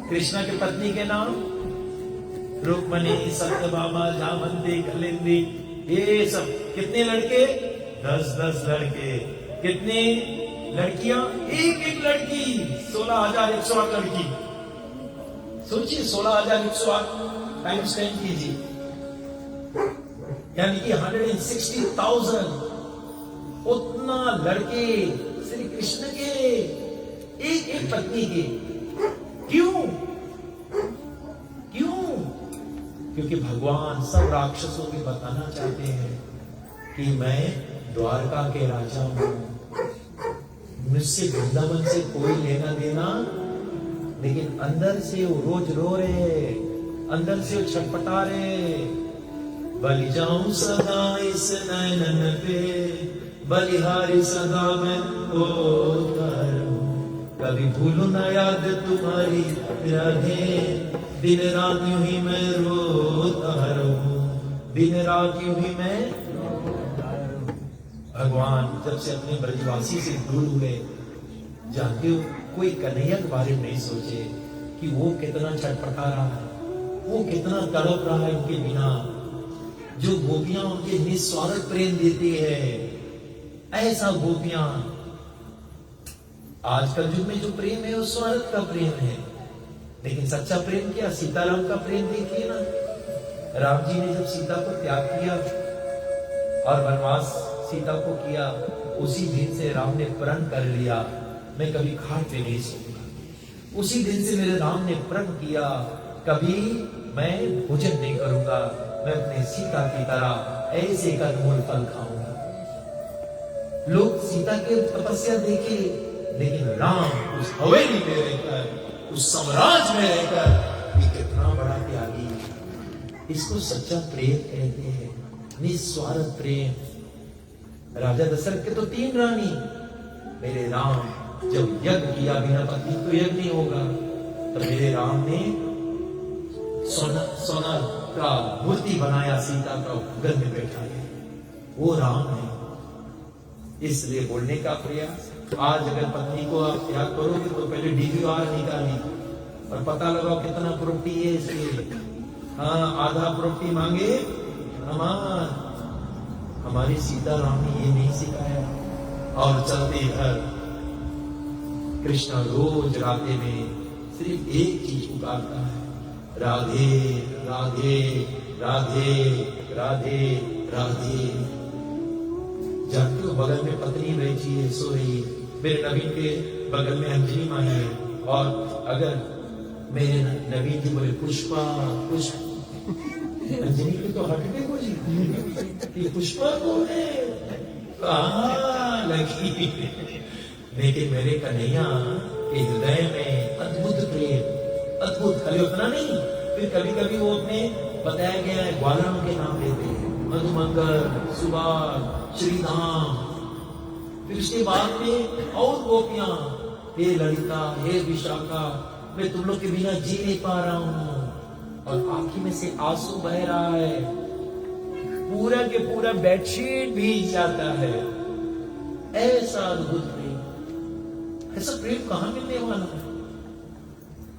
कृष्णा की पत्नी के नाम रुक्मणी, सत्यभामा, जामवंती, कलिंदी, ये सब। कितने लड़के? 10 लड़के। कितने लड़कियां? एक लड़की। 16,108 लड़की। सोचिए, 16,108 टाइम्स 10 कीजिए, यानी कि 160,000। उतना लड़के श्री कृष्ण के, एक पत्नी के। क्यों? क्योंकि भगवान सब राक्षसों को बताना चाहते हैं कि मैं द्वारका के राजा हूं, मुझसे वृंदावन से कोई लेना देना। लेकिन अंदर से वो रोज रो रहे, अंदर से वो छटपटा रहे। बलि जाऊं सदा इस नैनन पे, बलिहारी सदा मैं होता रहूं। कभी भूलू ना याद तुम्हारी राधे, दिन रात यूं ही मैं रोता रहूं, दिन रात यूं ही मैं। भगवान जब से अपने ब्रजवासी से दूर हुए, जानते हो, कोई कन्हैया के बारे में नहीं सोचे कि वो कितना छटपटा रहा है, वो कितना तड़प रहा है उनके बिना। जो गोपियां उनके निस्वार्थ प्रेम देती है, ऐसा गोपियां। आजकल युग में जो प्रेम है वो स्वार्थ का प्रेम है, लेकिन सच्चा प्रेम क्या? सीताराम का प्रेम देखिए ना। राम जी ने जब सीता को त्याग किया और वनवास सीता को किया, उसी दिन से राम ने प्रण कर लिया, मैं कभी खाट पे नहीं सोऊंगा। उसी दिन से मेरे राम ने प्रण किया, कभी मैं भोजन नहीं करूंगा, मैं अपने सीता की तरह ऐसे कंदमूल फल खाऊंगा। लोग सीता के तपस्या देखे, लेकिन राम उस हवेली में रहकर, उस साम्राज्य में रहकर ये कितना बड़ा त्यागी है। इसको सच्चा प्रेम कहते हैं, निस्वार्थ प्रेम। राजा दशरथ के तो 3 रानी, मेरे राम जब यज्ञ किया बिना पत्नी तो यज्ञ नहीं होगा, तो मेरे राम ने सोना का मूर्ति बनाया, सीता का घर में बैठाया, वो राम है। इसलिए बोलने का प्रयास। आज अगर पत्नी को आप त्याग करोगे तो पहले DVR निकाली और पता लगाओ कितना प्रॉपर्टी है इसलिए। हाँ, आधा प्रॉपर्टी मांगे हमारी सीता राम ने ये नहीं सिखाया। और चलते घर कृष्ण रोज राधे में सिर्फ एक चीज पुकारता है, राधे राधे राधे राधे राधे। जानते हो बगल में पत्नी बैठी है, सो रही है। मेरे नवीन के बगल में अंजलि माई है, और अगर मेरे नवीन जी बोले पुष्पा पुष्प, अंजलि की तो हटके बोली पुष्पा कौन है, कहाँ लगी। लेकिन मेरे कन्हैया के हृदय में अद्भुत प्रेम, अद्भुत। खाली उतना नहीं, फिर कभी कभी वो अपने बताया गया है ग्वालों के नाम लेते हैं, मधुमंगल, सुभाष, श्रीधाम। फिर उसके बाद में और गोपियां, हे ललिता, हे विशाखा, मैं तुम लोग के बिना जी नहीं पा रहा हूं, और आंखी में से आंसू बह रहा है, पूरा के पूरा बेडशीट भीग जाता है। ऐसा अद्भुत प्रेम, ऐसा प्रेम कहां मिलने वाला है?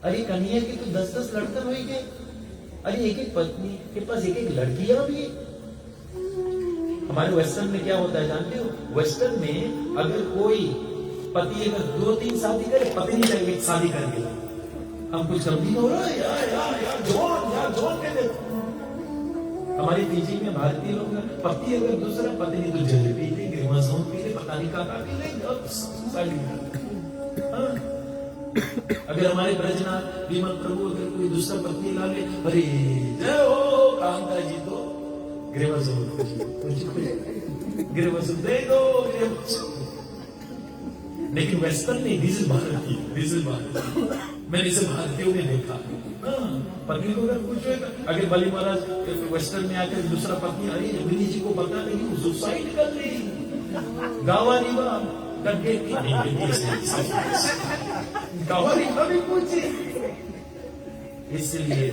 अरे कन्हैया की तो 10-10 लड़कन हुई गए, अरे एक पत्नी के पास एक लड़कियां भी। हमारे वेस्टर्न में क्या होता है जानते हो? वेस्टर्न में अगर कोई पति अगर 2-3 शादी करे, पत्नी लगे एक शादी करके, हम कुछ गंभीर हो रहा है यार जॉन के दे। हमारी पीजी में भारतीय लोग पति अगर दूसरा, पत्नी तो जलेबी पी ले, मजहूम पी ले, पता नहीं कहा पी ले, अगर हमारे ब्रजनाथ विमल प्रभु अगर कोई दूसरा पत्नी ला ले, अरे जय हो कांता जी, तो गृहवसु दे दो। लेकिन वेस्टर्न नहीं, दिस इज भारतीय, दिस इज भारतीय। मैंने इसे भारतीयों में देखा। पत्नी को अगर कुछ अगर बली महाराज वेस्टर्न में आकर दूसरा पत्नी, अरे रविनी जी को पता नहीं सुसाइड कर ली, गावा रिवा करके गावा रिवा भी पूछे। इसलिए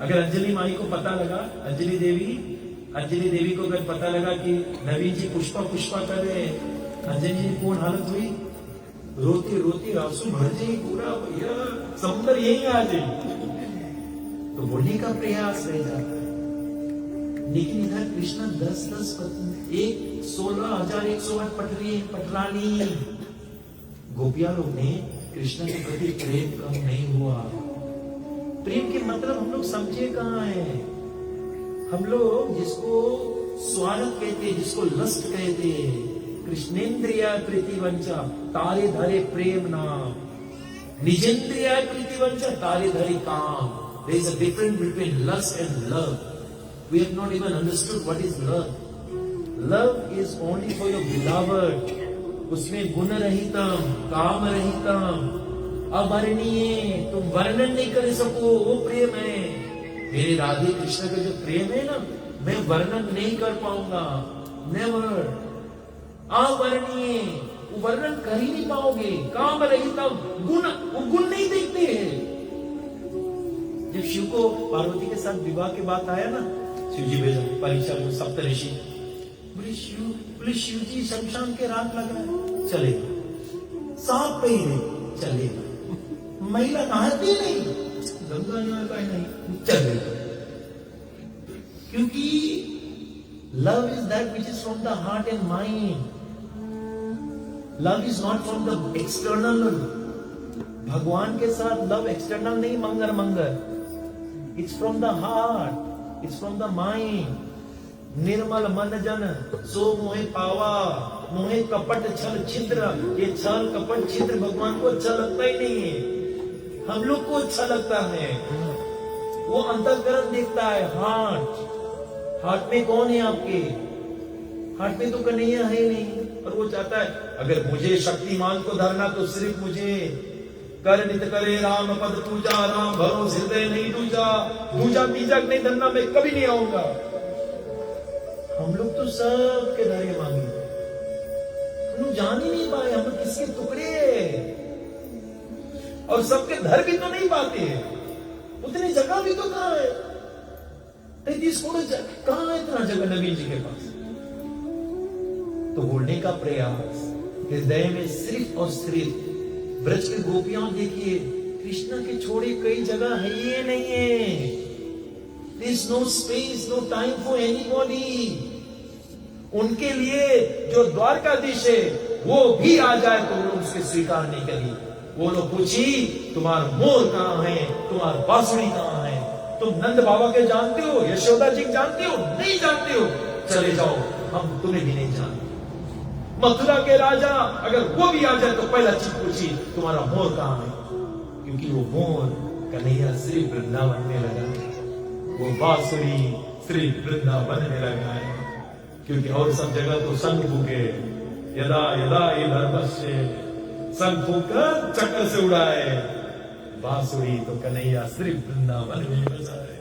अगर अंजलि माई को पता लगा, अंजलि देवी को अगर पता लगा कि नवीन जी पुष्पा कर रहे हैं, अंजलि जी कौन हालत हुई? रोती रोती आंसू भर जाए, पूरा भैया समुद्र यही आ जाए। तो बोलने का प्रयास रह जाता है। लेकिन इधर कृष्ण 10-10 पत्नी, 16,108 पटरानी गोपिया लोग ने कृष्ण के प्रति प्रेम कम नहीं हुआ। प्रेम के मतलब हम लोग समझे कहाँ है? हम लोग जिसको स्वार्थ कहते, जिसको लस्ट कहते, कृष्णेन्द्रिया प्रीतिवंचा तारे धरे प्रेम नाम, निजेंद्रिया प्रीतिवंचा तारे धरे काम। There is a difference between lust and love. We have not even understood what is love. Love is only for your beloved. उसमें गुण रहितम, काम रहितम, अवर्णीय, तुम वर्णन नहीं कर सको, वो प्रेम है। मेरे राधे कृष्ण का जो प्रेम है ना, मैं वर्णन नहीं कर पाऊंगा, नेवर। अवर्णीय, वर्णन कर ही नहीं पाओगे। काम रहितम, गुण, वो गुण नहीं देखते हैं। जब शिव को पार्वती के साथ विवाह के बाद आया ना, शिव जी भेजा परीक्षा में, सप्तऋषि बोले शिव जी शमशान के रात लग रहा है, चलेगा। सांप पे ही नहीं, चलेगा। महिला नहाती नहीं, गंगा नहीं, चलेगा। क्योंकि Love is that which is from the heart and mind. Love is not from the external. भगवान के साथ love external नहीं, मंगर मंगर. It's from the heart. It's from the mind. निर्मल मन जन सो मोहे पावा, मोहे कपट छल छिद्र. ये छल कपट छिद्र भगवान को अच्छा लगता ही नहीं है, हम लोग को अच्छा लगता है. वो अंतःकरण देखता है, हार्ट में कौन है आपके? हार्ट में तो कन्हैया है नहीं. और वो चाहता है अगर मुझे शक्तिमान को धरना तो सिर्फ मुझे. कर नित करे राम पद पूजा, राम भरोस हृदय नहीं दूजा. दूजा तीजा नहीं धरना, मैं कभी नहीं आऊंगा. हम लोग तो सबके धरे मांगे, हम लोग जान ही नहीं पाए हम लोग किसके टुकड़े हैं. और सबके धर भी तो नहीं पाते, उतनी जगह भी तो कहां है. 33 करोड़ कहां है इतना जगह नबी जी के पास. तो बोलने का प्रयास हृदय में सिर्फ और सिर्फ ब्रज की गोपियां देखिए, कृष्ण के छोड़े कई जगह है ये नहीं है. There is no space, no time for anybody. उनके लिए जो द्वारकाधीश है वो भी आ जाए तो लोग उसके स्वीकार नहीं करेंगे. वो लोग पूछी तुम्हारा मोर कहां है, तुम्हारा बांसुरी कहां है. तुम नंद बाबा के जानते हो, यशोदा जी जानते हो? नहीं जानते हो, चले जाओ, हम तुम्हें भी नहीं जानते. मथुरा के राजा अगर वो भी आ जाए तो पहला चीज पूछी तुम्हारा मोर कहां है. क्योंकि वो मोर कन्हैया श्री वृंदावन में लगा है, वो बांसुरी श्री वृंदावन में लगा है. क्योंकि और सब जगह तो संग फूके, यदा यदा ये धर्मस्य संग फूकर चक्कर से उड़ाए. बांसुरी तो कन्हैया श्री वृंदावन में बजा है.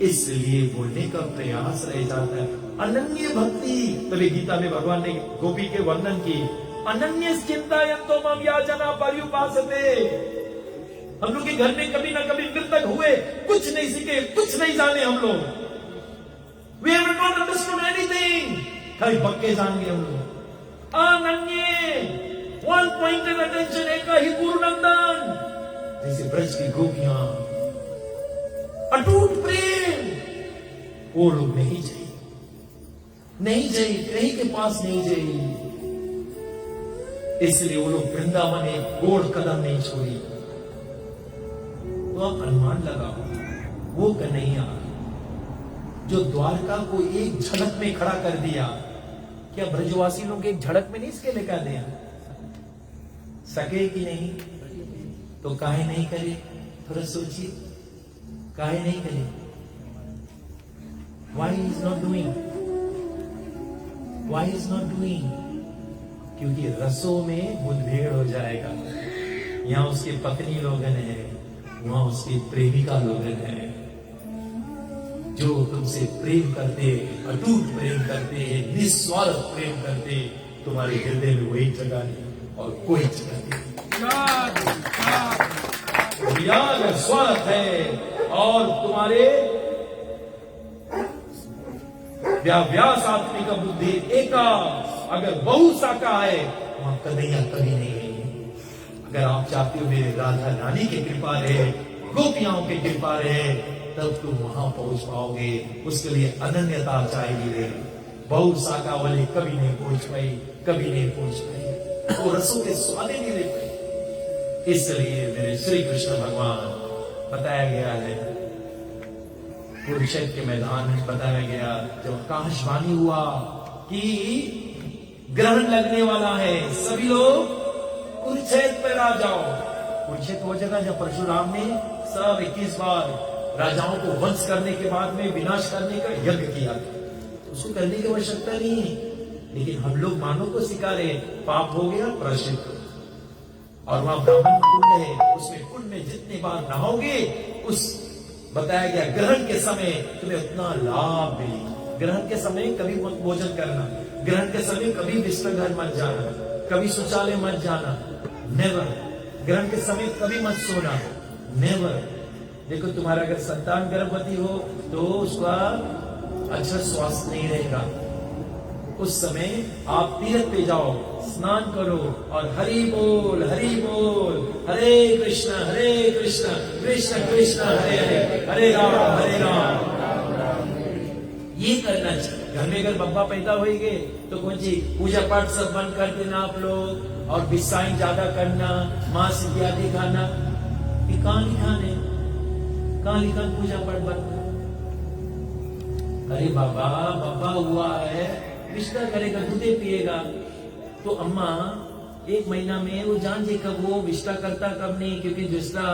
इसलिए बोलने का प्रयास रह जाता है अनन्य भक्ति. तभी गीता में भगवान ने गोपी के वर्णन की, अनन्य चिंतायन्तो माम याजना पर्युपासते. हम लोग के घर में कभी ना कभी मृतक हुए, कुछ नहीं सीखे, कुछ नहीं जाने हम लोग. We have not understood anything. खाली पक्के जान गए हम लोग. अनन्य, one pointed attention, एक ही गुरुनंदन. जैसे ब्रज की गोपियां, अटूट प्रेम. वो लोग नहीं चाहिए, नहीं चाहिए, कहीं के पास नहीं चाहिए. इसलिए वो लोग वृंदावन में गोड़ कदम नहीं छोड़ी. तो आप अनुमान लगाओ, वो कन्हैया जो द्वारका को एक झलक में खड़ा कर दिया, क्या ब्रजवासी लोग एक झलक में नहीं इसके लेकर दिया सके कि नहीं? तो काहे नहीं करे? थोड़ा सोचिए, काहे नहीं करे? Why is not doing? Why is not doing? क्योंकि रसों में मुठभेड़ हो जाएगा. यहाँ उसके पत्नी लोगन है, वहां उसकी प्रेमिका लोगन है, जो तुमसे प्रेम करते, अटूट प्रेम करते, निस्वार्थ प्रेम करते. तुम्हारे हृदय में वही जगह नहीं और कोई जगह नहीं. अगर स्वार्थ है और तुम्हारे व्यास आत्मिक बुद्धि एका अगर बहु शाखा है, वहां कन्हैया कभी नहीं है. अगर आप चाहते हो मेरे राधा रानी की कृपा रहे, गोपियाओं की कृपा रहे, तब तुम वहां पहुंच पाओगे. उसके लिए अनन्यता चाहिए रहे. बहु शाखा वाले कभी नहीं पहुंच पाई, कभी नहीं पहुंच पाई, वो रसों के स्वादे नहीं ले पाए. इसलिए मेरे श्री कृष्ण भगवान बताया गया है, कुरुक्षेत्र के मैदान में बताया गया, जब आकाशवाणी हुआ कि ग्रहण लगने वाला है, सभी लोग कुरुक्षेत्र पर आ जाओ. कुरुक्षेत्र वो जगह जब परशुराम ने सब 21 बार राजाओं को वंश करने के बाद में विनाश करने का यज्ञ किया था. उसको करने की आवश्यकता नहीं है, लेकिन हम लोग मानव को सिखा रहे, पाप हो गया प्रायश्चित. और वहां ब्राह्मण कुंड है, उसमें कुंड में जितने बार नहाओगे, उस बताया गया ग्रहण के समय तुम्हें उतना लाभ मिलेगा. ग्रहण के समय कभी मत भोजन करना, ग्रहण के समय कभी बिस्तर घर मत जाना, कभी शौचालय मत जाना, नेवर. ग्रहण के समय कभी मत सोना, नेवर. देखो तुम्हारा अगर संतान गर्भवती हो तो उसका अच्छा स्वास्थ्य नहीं रहेगा. उस समय आप तीर्थ पे जाओ, स्नान करो और हरि बोल, हरे कृष्ण कृष्ण कृष्ण हरे हरे, हरे राम ये करना चाहिए. घर में अगर बब्बा पैदा होएंगे तो कौन सी पूजा पाठ सब बंद कर देना आप लोग, और बिस्साई ज्यादा करना, मांस इत्यादि खाना। ये कहाँ लिखा है? कहाँ लिखा पूजा पाठ बंद? अरे बाबा, बब्बा हुआ है, विष्टा करेगा, दूधे पिएगा। तो अम्मा 1 महीना में वो जान जे कब वो विष्टा करता कब नहीं, क्योंकि विष्टा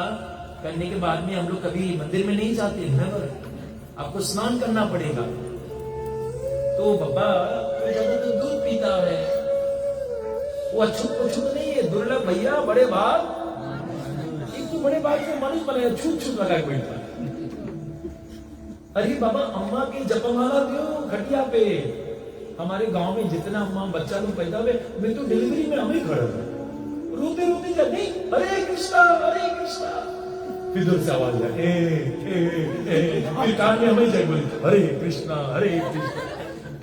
करने के बाद में हम लोग कभी मंदिर में नहीं जाते, नेवर। आपको स्नान करना पड़ेगा। तो बाबा तो ज्यादा तो दूध पीता है, वो अछूत नहीं है, दुर्लभ भैया, बड़े भाग। एक तो बड़े भाग से मनुष्य बनाया, छूत छूत लगा कोई। अरे बाबा, अम्मा की जपमाला दो खटिया पे। हमारे गांव में जितना अम्मा बच्चा लोग पैदा हुए, मैं तो डिलीवरी में हम ही खड़े हुए, रोते रोते जब नहीं, हरे कृष्णा हरे कृष्णा, फिर दूर से आवाज फिर कान में हमें जय बोली, हरे कृष्णा हरे कृष्णा।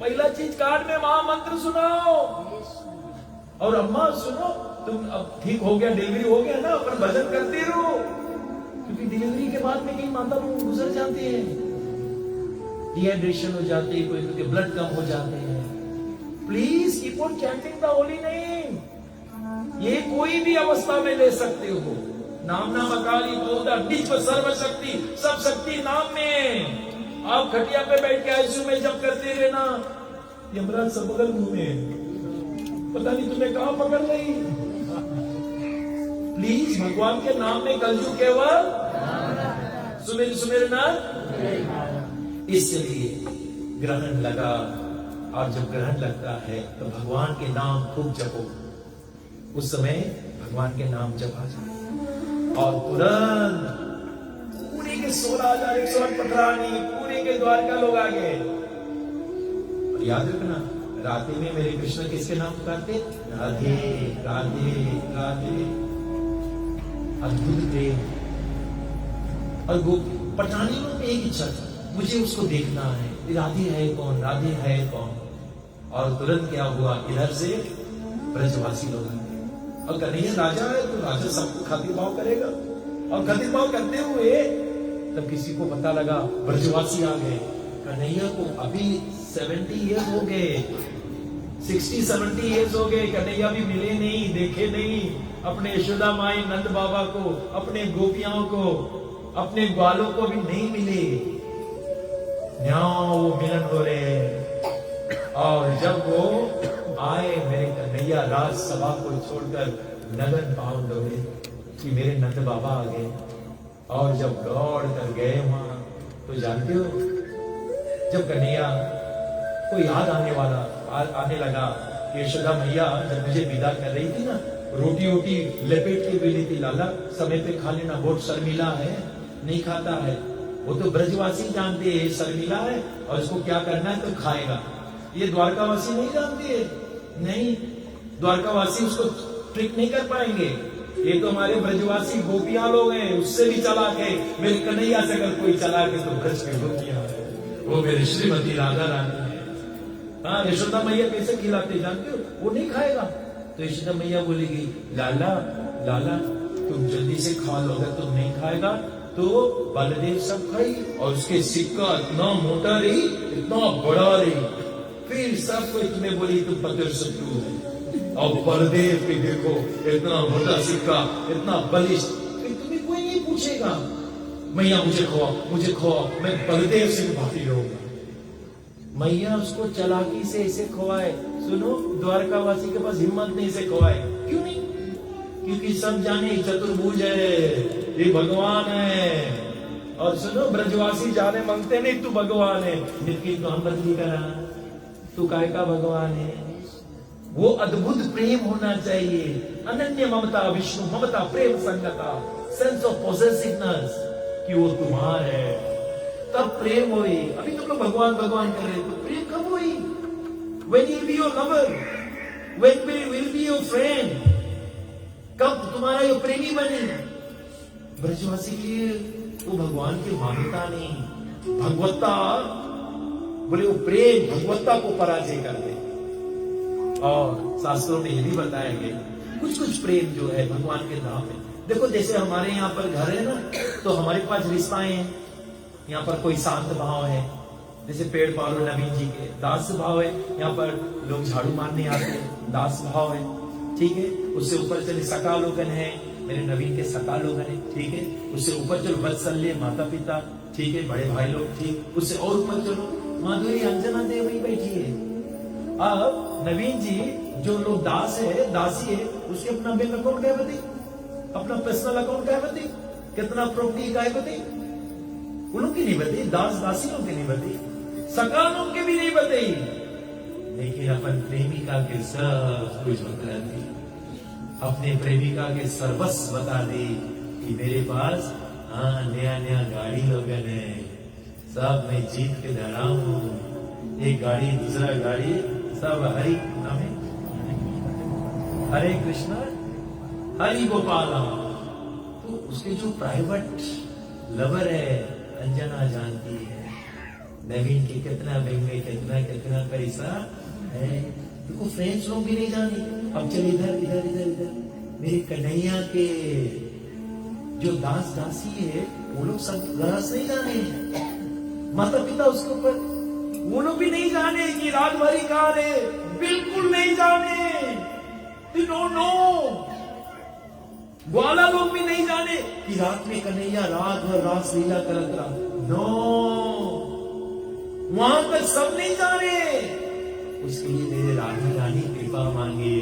पहला चीज कान में महामंत्र सुनाओ। और अम्मा सुनो, तुम अब ठीक हो गया, डिलीवरी हो गया ना, अपन भजन करते रहो, क्योंकि डिलीवरी के बाद में कई माता लोग गुजर जाते हैं, डिहाइड्रेशन हो जाती है, कोई ब्लड कम हो जाते हैं। Please keep on chanting the holy name. ये कोई भी अवस्था में ले सकते हो। नाम नाम अकाली बोधा विश्व सर्वशक्ति, सब शक्ति नाम में। आप खटिया पे बैठ के आईसीयू में जब करते रहना, यमराज सब बगल घूमे, पता नहीं तुम्हें कहां पकड़ रही। प्लीज भगवान के नाम में कलयुग केवल सुमेर सुमेर ना। इसलिए ग्रहण लगा, और जब ग्रहण लगता है तो भगवान के नाम खूब जपो। उस समय भगवान के नाम जपा जाए, और तुरंत पूरे के 16,108 पटरानी, पूरे के द्वारका लोग आ गए। और याद रखना, राधे में मेरे कृष्ण किसके नाम पुकारते? राधे राधे राधे। अद्भुत प्रेम। और वो पटरानियों में एक इच्छा था, मुझे उसको देखना है, राधे है कौन, राधे है कौन। और तुरंत क्या हुआ, इधर से ब्रजवासी लोग आए, और कन्हैया राजा है तो राजा सबको खातिर भाव करेगा। और खातिर भाव करते हुए तब किसी को पता लगा ब्रजवासी आ गए। कन्हैया को अभी 70 ईयर्स हो गए, 60-70 ईयर्स हो गए, कन्हैया भी मिले नहीं, देखे नहीं अपने यशोदा माई नंद बाबा को, अपने गोपियाओं को, अपने ग्वालों को भी नहीं मिले। वो मिलन हो रहे। और जब वो आए, मेरे कन्हैया राजसभा को छोड़कर नगन पाउंड हो गए कि मेरे नंद बाबा आ गए। और जब दौड़ कर गए वहां, तो जानते हो, जब कन्हैया को याद आने लगा कि यशोदा मैया जब मुझे विदा कर रही थी ना, रोटी वोटी लपेट के बेली थी, लाला समय पे खा लेना, बहुत शर्मिला है, नहीं खाता है। वो तो ब्रजवासी जानते हैं शर्मिला है, और इसको क्या करना है तो खाएगा। ये द्वारकावासी नहीं जानते, नहीं, द्वारकावासी उसको ट्रिक नहीं कर पाएंगे। ये तो हमारे ब्रजवासी गोपियां लोग हैं, उससे भी चालाक है। मेरे कन्हैया से अगर कोई चालाक है तो ब्रज की गोपियां है, वो मेरी श्रीमती राधा रानी है। हाँ, यशोदा मैया कैसे खिलाते जानते हो? वो नहीं खाएगा तो यशोदा मैया बोलेगी, लाला लाला तुम जल्दी से खा लो, अगर तुम नहीं खाएगा तो बलदेव सब खाई। और उसके सिक्का इतना मोटा रही, इतना बड़ा रही, फिर सब कोई तुम्हें बोली तुम पत्र शत्रु है। और बलदेव भी देखो, इतना मोटा सिक्का, इतना बलिष्ठ, फिर तुम्हें कोई नहीं पूछेगा मैया मुझे खवाओ, मैं बलदेव से भागी रहूंगा। मैया उसको चालाकी से इसे खवाए। सुनो, द्वारकावासी के पास हिम्मत नहीं से खवाए। क्यों नहीं? क्योंकि सब जाने चतुर्भुज है, ये भगवान है। और सुनो, ब्रजवासी जाने मांगते नहीं तू भगवान है, लेकिन तो हम बदली करा, तू काय का भगवान है। वो अद्भुत प्रेम होना चाहिए, अनन्य ममता, विष्णु ममता, प्रेम संगता, सेंस ऑफ पॉसेसिवनेस, कि वो तुम्हारा है, तब प्रेम हुई। अभी तुम लोग भगवान भगवान कर रहे, तो प्रेम कब हुई? When will be your lover? When will be your friend? कब तुम्हारा ये प्रेमी बने? ब्रजवासी के वो भगवान की मान्यता नहीं, भगवत्ता, बोले वो प्रेम भगवत्ता को पराजय कर दे। और शास्त्रों में ये भी बताया गया, कुछ कुछ प्रेम जो है भगवान के नाम में। देखो, जैसे हमारे यहाँ पर घर है ना, तो हमारे पास रिश्ताएं हैं। यहाँ पर कोई शांत भाव है, जैसे पेड़ पालो नवीन जी के दास भाव है, यहाँ पर लोग झाड़ू मारने आते हैं, दास भाव है, ठीक है। उससे ऊपर चले सका लोगन है, मेरे नवीन के सका लोगन है, ठीक है। उससे ऊपर चलो वत्सल्य माता पिता, ठीक है, बड़े भाई लोग, ठीक। उससे और ऊपर चलो माधुरी अंजना देवी बैठी है। अब नवीन जी जो लोग दास है, दासी है, उसके अपना बैंक अकाउंट क्या बताई, अपना पर्सनल अकाउंट क्या बताई, कितना प्रॉपर्टी का है बताई, उन लोग की नहीं बताई, दास दासी लोग की नहीं बताई, सका लोग के भी नहीं बताई, लेकिन अपन प्रेमिका के सब कुछ बता दी, अपने प्रेमिका के सर्वस्व बता दी कि मेरे पास हाँ नया नया गाड़ी लोगन है, सब मैं जीत के धरा हूं, एक गाड़ी दूसरा गाड़ी सब हरि नाम है, हरे कृष्णा हरि गोपाला। तो उसके जो प्राइवेट लवर है अंजना जानती है नवीन के कितना बैंक में कितना कितना पैसा है, तो फ्रेंड्स लोग भी नहीं जाने। अब चल इधर इधर इधर इधर मेरे कन्हैया के जो दास दासी है वो लोग सब गरज नहीं जाने, माता पिता उसके ऊपर वो लोग भी नहीं जाने कि राजभरी कहाँ है, बिल्कुल नहीं जाने, नो ग्वाला लोग भी नहीं जाने कि रात में कन्हैया रात भर रास लीला करत रहा, नो वहां तक सब नहीं जाने। उसके लिए मेरे राधा रानी कृपा मांगे,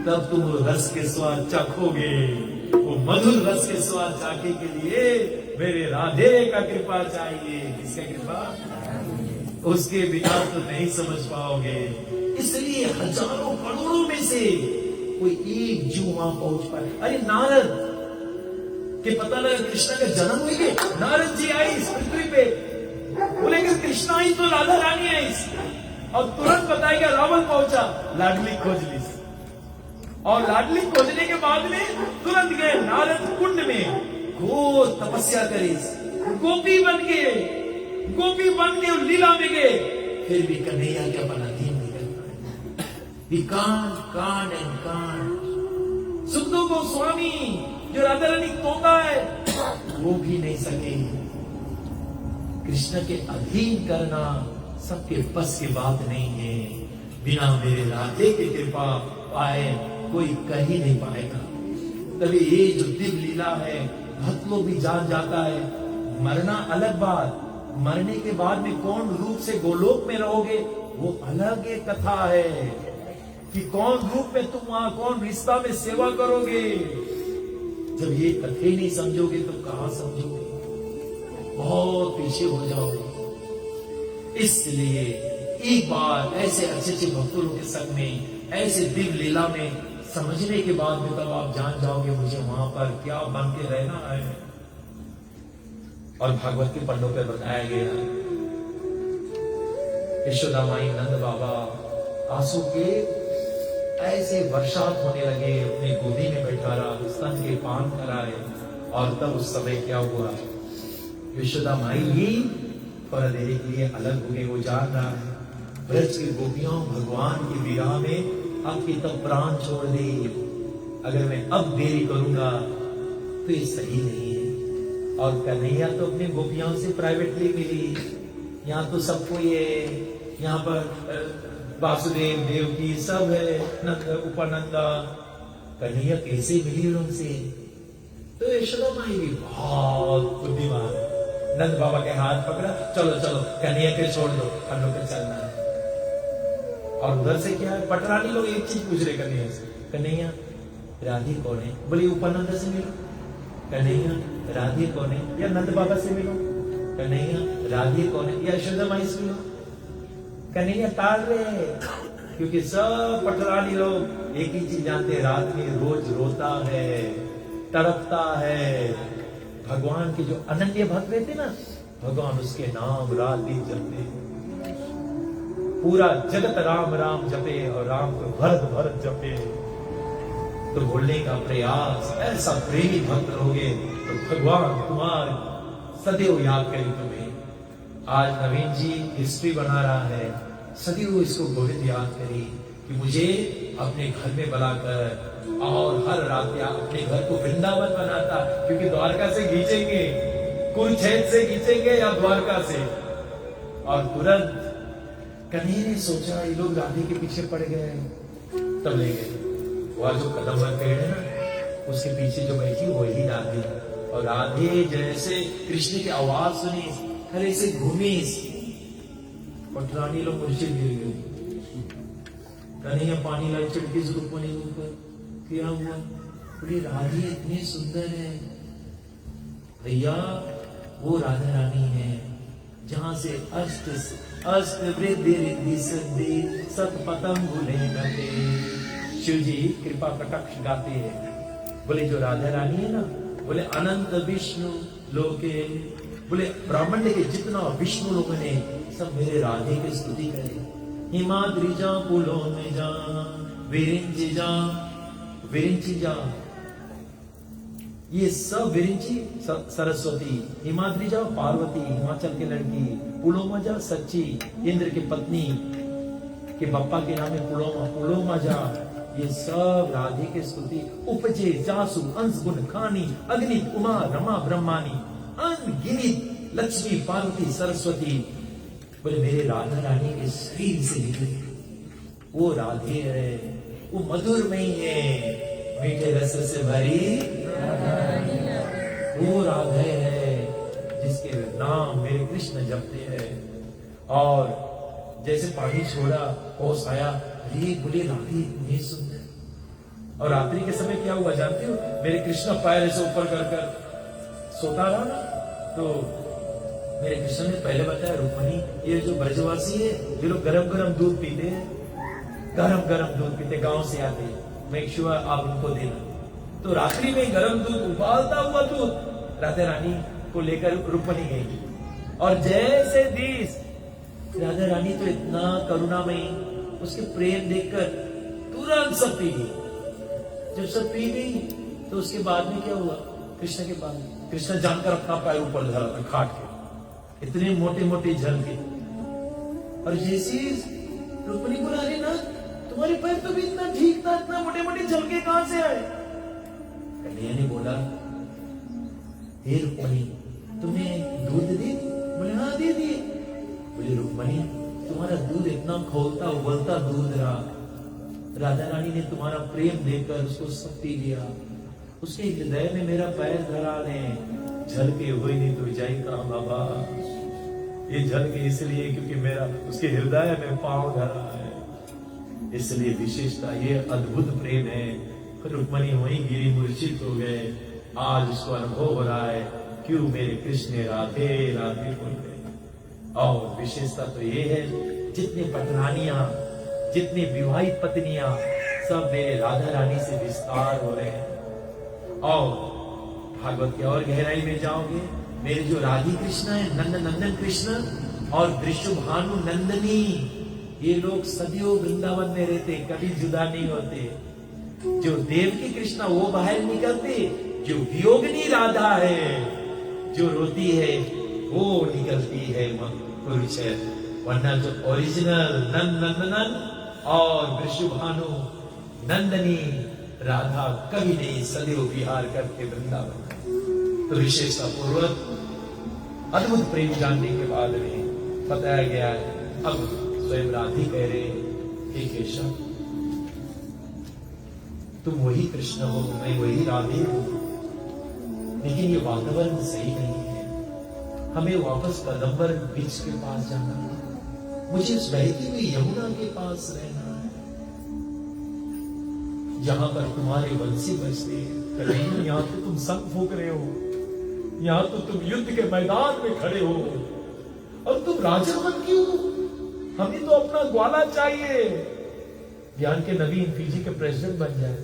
तब तुम रस के स्वाद चाखोगे, वो मधुर रस के स्वाद चाखे के लिए मेरे राधे का कृपा चाहिए। किसका कृपा? उसके बिना तो नहीं समझ पाओगे। इसलिए हजारों करोड़ों में से कोई एक जीव वहां पहुंच पाए। अरे नारद के पता लगा कृष्ण का जन्म हुई है, नारद जी आई इस पृथ्वी पे, बोले कि कृष्ण आई तो राधा रानी आई, और तुरंत बताएगा रावण पहुंचा, लाडली खोज ली, और लाडली खोजने के बाद में तुरंत गए नारद कुंड में, घोर तपस्या करी, गोपी बन के लीला में गए, फिर भी कन्हैया के अपन अधीन नहीं कर पाए। We can't and can't। Sukhdev Goswami जो राधा रानी तोता है वो भी नहीं सके। कृष्ण के अधीन करना सबके बस की बात नहीं है। बिना मेरे राधे की कृपा पाए कोई कर ही नहीं पाएगा। तभी ये जो दिव्य लीला है भक्त लोग भी जान जाता है। मरना अलग बात, मरने के बाद में कौन रूप से गोलोक में रहोगे वो अलग एक कथा है कि कौन रूप में तुम वहां कौन रिश्ता में सेवा करोगे। जब ये कथे नहीं समझोगे तो कहां समझोगे, बहुत पीछे हो जाओगे। इसलिए एक बार ऐसे अच्छे अच्छे भक्तों के संग में ऐसे दिव्य लीला में समझने के बाद में तब आप जान जाओगे मुझे वहां पर क्या बन के रहना है। और भागवत के पन्नों पर बताया गया यशोदा माई नंद बाबा आंसू के ऐसे वर्षात होने लगे, अपने गोदी में बैठा रहा, स्तन के पान कराए। और तब उस समय क्या हुआ, यशोदा माई ही थोड़ा देर के लिए अलग हो गए। वो जान रहा है ब्रज की गोपियों भगवान की विरह में अब की तब प्राण छोड़ दे, अगर मैं अब देरी करूंगा तो ये सही नहीं है। और कन्हैया तो अपने गोपियों से प्राइवेटली मिली, यहाँ तो सबको ये यहाँ पर वासुदेव देवकी सब है, नंद उपानंदा, कन्हैया कैसे मिली उनसे। तो यशोदा माई भी बहुत बुद्धिमान, नंद बाबा के हाथ पकड़ा, चलो चलो कन्हैया के छोड़ दो, हम लोग को चलना है। और उधर से क्या है, पटरानी लोग एक चीज पूछ रहे कन्हैया से, कन्हैया राधे कौन है? बोले उपानंदा से मिलो। कन्हैया राधे कौन है? या नंद बाबा से मिलो। कन्हैया राधे कौन है? या यशोदा माई से मिलो। कन्हैया टाल रहे, क्योंकि सब पटरानी लोग एक ही चीज जानते हैं, रात में रोज रोता है, तड़पता है। भगवान के जो अनन्य भक्त रहते ना, भगवान उसके नाम रात दिन जपते, पूरा जगत राम राम जपे और राम को भरत भरत जपे। तो बोलने का प्रयास, ऐसा प्रेमी भक्त रहोगे तो भगवान तुम्हारे सदैव याद करें तुम्हें। आज नवीन जी हिस्ट्री बना रहा है, सदैव इसको गोविंद याद करी कि मुझे अपने घर में बुलाकर और हर रात अपने घर को वृंदावन बनाता, क्योंकि द्वारका से खींचेंगे, कुरुक्षेत्र से खींचेंगे या द्वारका से, और तुरंत कन्हैया ने सोचा ये लोग राधे के पीछे पड़ गए, तब ले गए। वह जो कदम का पेड़ है ना, उसके पीछे जो बैठी वही राधे। और राधे जैसे कृष्ण की आवाज सुनी, खड़े से घूमी, पटरानी लोग मूर्छित गिर गए। कन्हैया पानी लाई चढ़ के रुक्मणी के ऊपर, क्या हुआ? बोली राधे इतनी सुंदर है। भैया वो राधा रानी है जहां से अष्ट वृद्धि रिद्धि सिद्धि सतपतम भूले गते। शिव जी कृपा कटाक्ष गाते हैं। बोले जो राधा रानी है ना, बोले अनंत विष्णु लोके, बोले ब्राह्मण के जितना विष्णु लोग ने सब मेरे राधे की स्तुति करे। हिमाद्री जा पुलो में जा, विरिंची जा, ये सब विरिंची सरस्वती, हिमाद्री जा पार्वती हिमाचल की लड़की, पुलोमा जा सच्ची इंद्र की पत्नी के बप्पा के नाम है पुलोमा जा, ये सब राधे के स्तुति। उपजे जासु अंश गुण खानी, अग्नित उमा रमा ब्रह्मानी, अनगिनित लक्ष्मी पार्वती सरस्वती। बोले मेरे राधा रानी के शरीर से निकले वो राधे है, वो मधुर में ही है, मीठे रस से भरी वो राधे है जिसके नाम मेरे कृष्ण जपते हैं। और जैसे पानी छोड़ा ओस आया, अरे बोले राधे इतनी सुंदर। और रात्रि के समय क्या हुआ जानते हो? मेरे कृष्ण पैर से ऊपर कर सोता रहा ना, तो मेरे कृष्ण ने पहले बताया रुक्मणी ये जो ब्रजवासी है ये लोग गरम गरम दूध पीते हैं, गरम गरम दूध पीते, गांव से आते, मेक श्योर आप उनको देना। तो रात्रि में गरम दूध, उबालता हुआ दूध राधा रानी को लेकर रुक्मणी गई। और जैसे दिस राधा रानी तो इतना करुणामयी, उसके प्रेम देखकर तुरंत सब पी गई। जब सब पी गई तो उसके बाद में क्या हुआ? कृष्ण के बाद कृष्ण जानकर अपना पैर ऊपर धरा था खाट के, इतने मोटे मोटे झल के। और जैसे रुक्मणी बोला अरे ना तुम्हारे पैर तो भी इतना ठीक था, इतना मोटे मोटे झलके कहां से आए? कन्हैया ने बोला हे रुक्मणी तुमने दूध दे? बोले हाँ दे दिए। बोले रुक्मणी तुम्हारा दूध इतना खोलता उबलता दूध रहा, राधा रानी ने तुम्हारा प्रेम देकर उसको सब पी लिया, उसके हृदय में मेरा पैर धरा ने झलके हुई नहीं तो जाई कहा बाबा। ये झलके इसलिए क्योंकि मेरा उसके हृदय में पांव धरा है, इसलिए विशेषता ये अद्भुत प्रेम है। रुक्मणी वहीं गिरी मूर्छित हो गए। आज उसको अनुभव हो रहा है क्यों मेरे कृष्ण राधे राधे बोल गए। और विशेषता तो ये है जितने पटरानियां, जितनी विवाहित पत्नियां सब मेरे राधा रानी से विस्तार हो रहे हैं। और भागवत के और गहराई में जाओगे, मेरे जो राधी कृष्ण है, नंद नंदन कृष्ण और वृषभानु नंदनी, ये लोग सदियों वृंदावन में रहते, कभी जुदा नहीं होते। जो देवकी कृष्णा वो बाहर निकलते, जो वियोगिनी राधा है जो रोती है वो निकलती है कुरुक्षेत्र। वरना जो ओरिजिनल नंदन और वृषभानु नंदनी राधा कभी नहीं सदैव विहार करके वृंदावन। तो विशेषता पूर्वक अद्भुत प्रेम जानने के बाद में बताया गया है। अब स्वयं राधी कह रहे हे केशव तुम वही कृष्ण हो, मैं वही राधे हूं, लेकिन ये वातावरण सही नहीं है, हमें वापस कदम्बर बीच के पास जाना है, मुझे उस बहती हुई यमुना के पास रहना है जहां पर तुम्हारे वंशी बजते हैं। यहाँ तो तुम संग फूक रहे हो, यहाँ तो तुम युद्ध के मैदान में खड़े हो, और तुम राजा बन क्यों? हमें तो अपना ग्वाला चाहिए। ज्ञान के नवीन फीजी के प्रेसिडेंट बन जाए।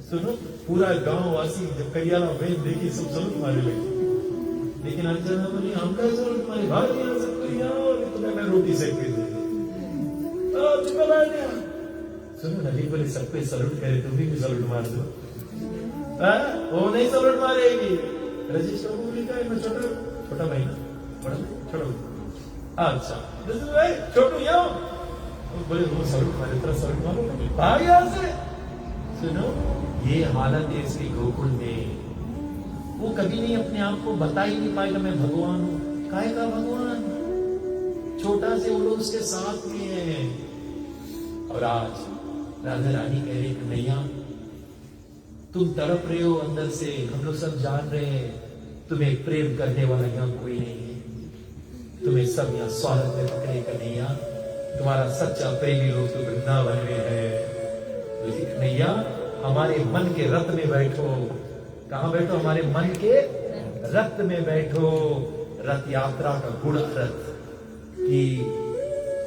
सुनो पूरा गांव वासी जब करियाला वेद देखी सब सलूट मारे लगे, लेकिन अंजना बोली हम क्या सलूट मारे, भाग यहाँ से तुम्हें मैं रोटी सेक के दे। सुनो नबी बोले सबको सलूट करे, तुम भी सलूट मार दो। वो नहीं सलूट मारेगी। रजिश बाबू बोली का मैं छोटा भाई ना, बड़ा छोटा। अच्छा छोटू यहाँ बोले वो सलूट मारे, तेरा सलूट मारो, भाग यहाँ से। सुनो ये हालत है इसकी गोकुल में, वो कभी नहीं अपने आप को बता ही नहीं पाएगा मैं भगवान हूं। काहे का भगवान? छोटा से वो लोग उसके साथ में है। और आज राधा रानी कह रही कन्हैया, तुम तड़प रहे हो अंदर से, हम लोग सब जान रहे हैं, तुम्हें प्रेम करने वाला यहाँ कोई नहीं है, तुम्हें सब यहाँ स्वागत में पकड़े कन्हैया, तुम्हारा सच्चा प्रेमी लोग तो वृंदावन में है। बोले कन्हैया, हमारे मन के रथ में बैठो। कहां बैठो? हमारे मन के रथ में बैठो। रथ यात्रा का गुण रथ कि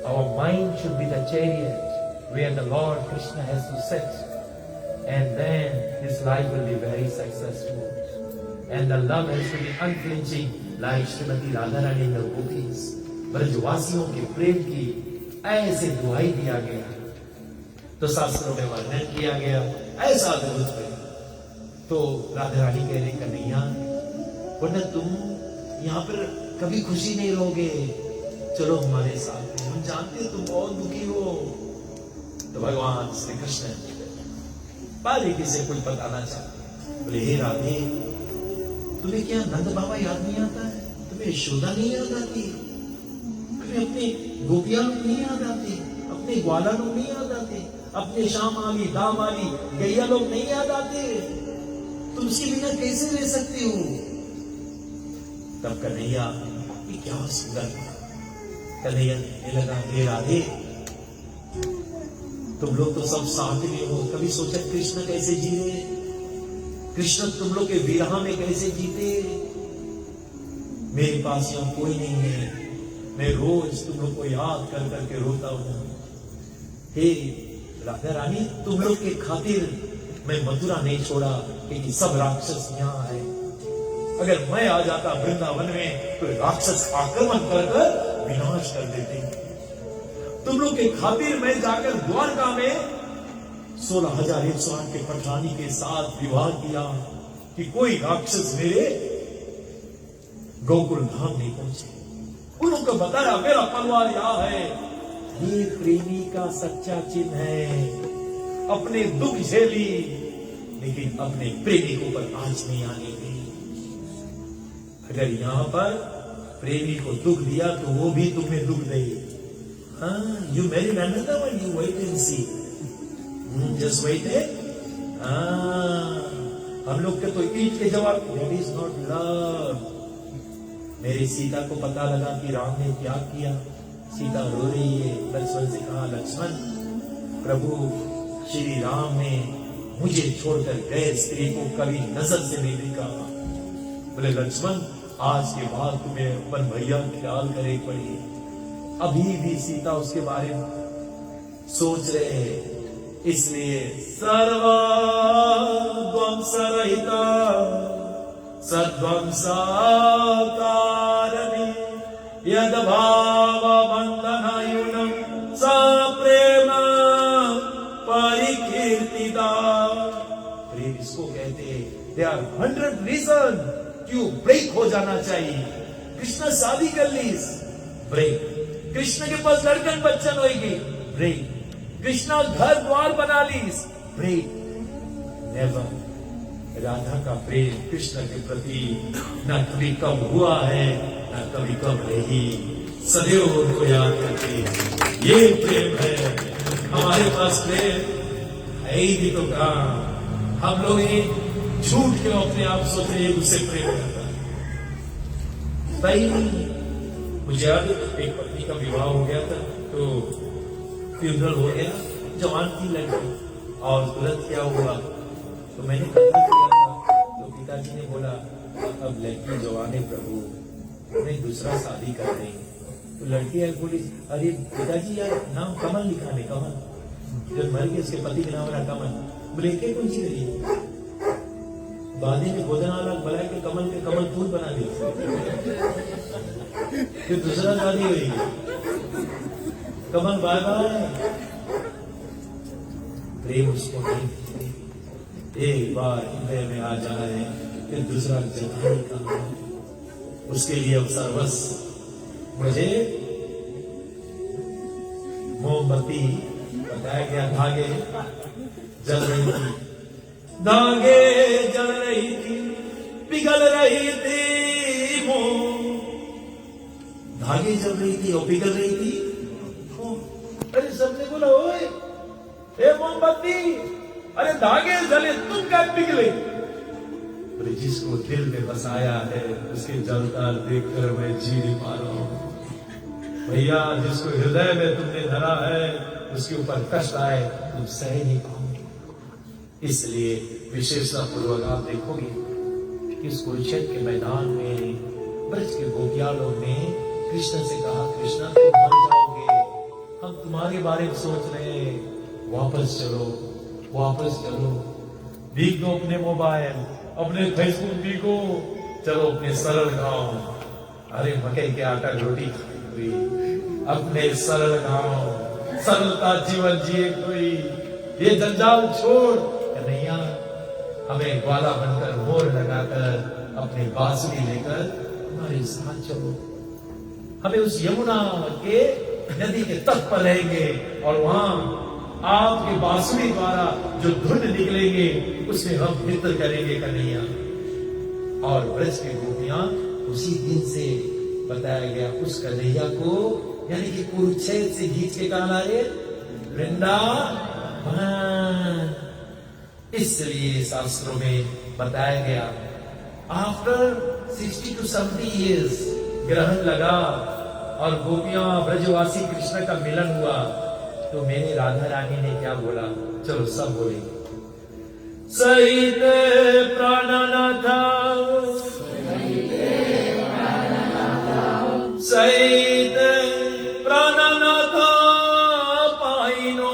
our mind should be the chariot where the Lord Krishna has to sit, and then his life will be very successful, and the love has to be unflinching like Shrimati Radha Rani the gopis। ब्रजवासियों के प्रेम की ऐसे दुहाई दिया गया, तो शास्त्रों में वर्णन किया गया, ऐसा अद्भुत है। तो राधा रानी कह रही कन्हैया, वरना तुम यहाँ पर कभी खुशी नहीं रहोगे, चलो हमारे साथ, हम जानते हैं तुम बहुत दुखी हो। तो भगवान श्री कृष्ण बारीकी से कुछ बताना चाहते, बोले हे राधे, तुम्हें क्या नंद बाबा याद नहीं आता है? तुम्हें यशोदा नहीं याद आती? तुम्हें अपने गोपिया लोग नहीं याद आते? अपने ग्वाला लोग नहीं याद आते? अपने श्याम वाली, दाम वाली गैया लोग नहीं याद आते? तुम उसके बिना कैसे रह सकते हो? तब कन्हैया, ये क्या सुंदर, कन्हैया कहने लगा, हे राधे, तुम लोग तो सब साथ में हो, कभी सोचा कृष्ण कैसे जी रहे? कृष्ण तुम लोग के विरह में कैसे जीते? मेरे पास यहाँ कोई नहीं है, मैं रोज तुम लोग को याद कर करके रोता हूं। हे राधा रानी, तुम लोग के खातिर मैं मथुरा नहीं छोड़ा, क्योंकि सब राक्षस यहाँ है। अगर मैं आ जाता वृंदावन में तो राक्षस आक्रमण कर विनाश कर देते। तुम लोग के खातिर मैं जाकर द्वारका में 16,108 के पठानी के साथ विवाह किया कि कोई राक्षस मेरे गोकुल धाम नहीं पहुंचे। उन लोगों को बताया मेरा परिवार यहाँ है। ये प्रेमी का सच्चा चिन्ह है। अपने दुख झेली, लेकिन अपने प्रेमी को पर आंच नहीं आने दी। अगर यहाँ पर प्रेमी को दुख दिया तो वो भी तुम्हें दुख दे। हाँ, you marry another one, you wait and see, just wait है। हम लोग के तो ईट के जवाब, दैट इज नॉट लव। मेरी सीता को पता लगा कि राम ने त्याग किया, सीता रो रही है। लक्ष्मण से कहा, लक्ष्मण, प्रभु श्री राम ने मुझे छोड़कर गैर स्त्री को कभी नजर से नहीं देखा। बोले लक्ष्मण, आज के बाद तुम्हें अपन भैया ख्याल करे पड़ी। अभी भी सीता उसके बारे में सोच रहे हैं, इसलिए सर्वध्वंस रहिता सध्वंसाकारणे यद भाव बंधनायुनम सा प्रेम परिकीर्तिता। प्रेम इसको कहते हैं। There are 100 reasons क्यों ब्रेक हो जाना चाहिए। कृष्ण शादी कर ली, ब्रेक। कृष्ण के पास लड़कन बच्चन होगी, ब्रेक। कृष्ण घर द्वार बना ली, ब्रेक। नेवर। राधा का प्रेम कृष्ण के प्रति न कभी कम हुआ है, न कभी कम रही। सदैव उनको याद करके ये प्रेम है। हमारे पास प्रेम है ही तो कहा। हम लोग ये झूठ के अपने आप सोच रहे उससे प्रेम करता है, सही नहीं। मुझे याद एक पत्नी का विवाह हो गया था, तो फ्यूनरल हो गया, जवान थी लड़की, और तुरंत क्या हुआ, तो मैंने कथा किया था, तो पिताजी ने बोला अब लड़की जवान है प्रभु, मैं दूसरा शादी कर रही। तो लड़की है बोली, अरे पिताजी यार नाम कमल लिखा नहीं, कमल। जब मर गए उसके पति के नाम रहा कमल। बोले क्या कौन सी रही? दादी ने भोजनालय बनाया कि कमल के कमल फूल बना दिया। फिर दूसरा शादी हुई, कमल बाय बाय। प्रेम उसको नहीं, एक बार हृदय में आ जाए फिर दूसरा जगह का, उसके लिए अब सर्वस्व। मुझे मोमबत्ती बताया गया, धागे जल रही थी, धागे जल रही थी, पिघल रही थी मोम, धागे जल रही थी और पिघल रही थी। अरे सबने बोला, ओए ए मोमबत्ती, अरे धागे जले तुम क्या पिघले? बोले जिसको दिल में बसाया है उसके जलता देखकर मैं जी नहीं पा रहा हूं। भैया जिसको हृदय में तुमने धरा है उसके ऊपर कष्ट आए तुम सह नहीं पाओगे। इसलिए विशेषता पूर्वक आप देखोगे कि इस कुरुक्षेत्र के मैदान में ब्रज के गोपियालों ने कृष्ण से कहा, कृष्ण तुम मर जाओगे, हम तुम्हारे बारे में सोच रहे हैं, वापस चलो, वापस चलो। भीग दो अपने मोबाइल, अपने फेसबुक भीगो, चलो अपने सरल गांव। अरे मकई के आटा रोटी खाई कोई, अपने सरल गांव, सरलता जीवन जिए कोई, ये जंजाल छोड़। कन्हैया हमें ग्वाला बनकर मोर लगाकर अपनी बांसुरी लेकर हमारे साथ चलो। हमें उस यमुना के नदी के तट पर रहेंगे और वहां आपके बांसुरी द्वारा जो धुन निकलेंगे उसमें हम मित्र करेंगे कन्हैया। और ब्रज के गोपियां उसी दिन से बताया गया उस कन्हैया को, यानी कि कुरुक्षेत्र से खींच के कहा लाए वृंदावन। इसलिए शास्त्रों में बताया गया आफ्टर 60 to 70 years ग्रहण लगा और गोपियां ब्रजवासी कृष्ण का मिलन हुआ, तो मेरे राधा रानी ने क्या बोला? चलो सब बोले, सहित प्राणनाथ, सहित प्राणनाथ पाइनो,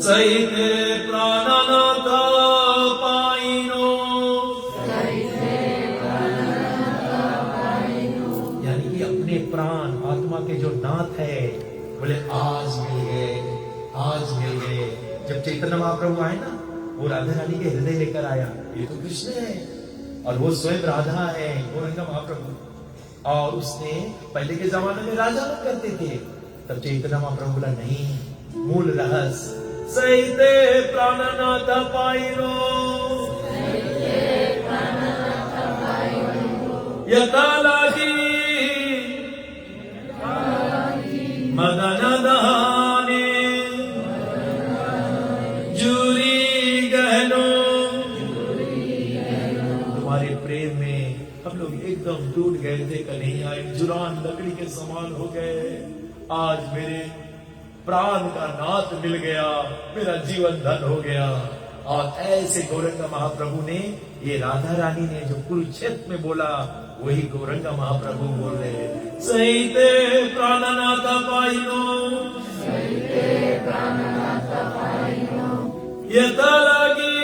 सहित प्राणनाथ पाइनो, यानी कि अपने प्राण आत्मा के जो नाथ है बोले आज मिल गए, आज मिल गए। जब चैतन्य महाप्रभु आए ना, वो राधा रानी के हृदय लेकर आया, ये तो कृष्ण है और वो स्वयं राधा है, गौरंगा महाप्रभु। और उसने पहले के जमाने में राजा लोग करते थे, तब चैतन्य महाप्रभु बोला नहीं, मूल रहस्य सहित प्राणनाथ पाइनो, यथा लागी मदन दहाने, जूरी गहनो। तुम्हारे प्रेम में हम लोग एकदम टूट गए थे कन्हैया, एक जुरान लकड़ी के समान हो गए। आज मेरे प्राण का नाथ मिल गया, मेरा जीवन धन हो गया। और ऐसे गौरंगा महाप्रभु ने, ये राधा रानी ने जो कुरुक्षेत्र में बोला वही गौरंगा महाप्रभु बोल रहे, सहित प्राणनाथ पाइनो, यथा लागी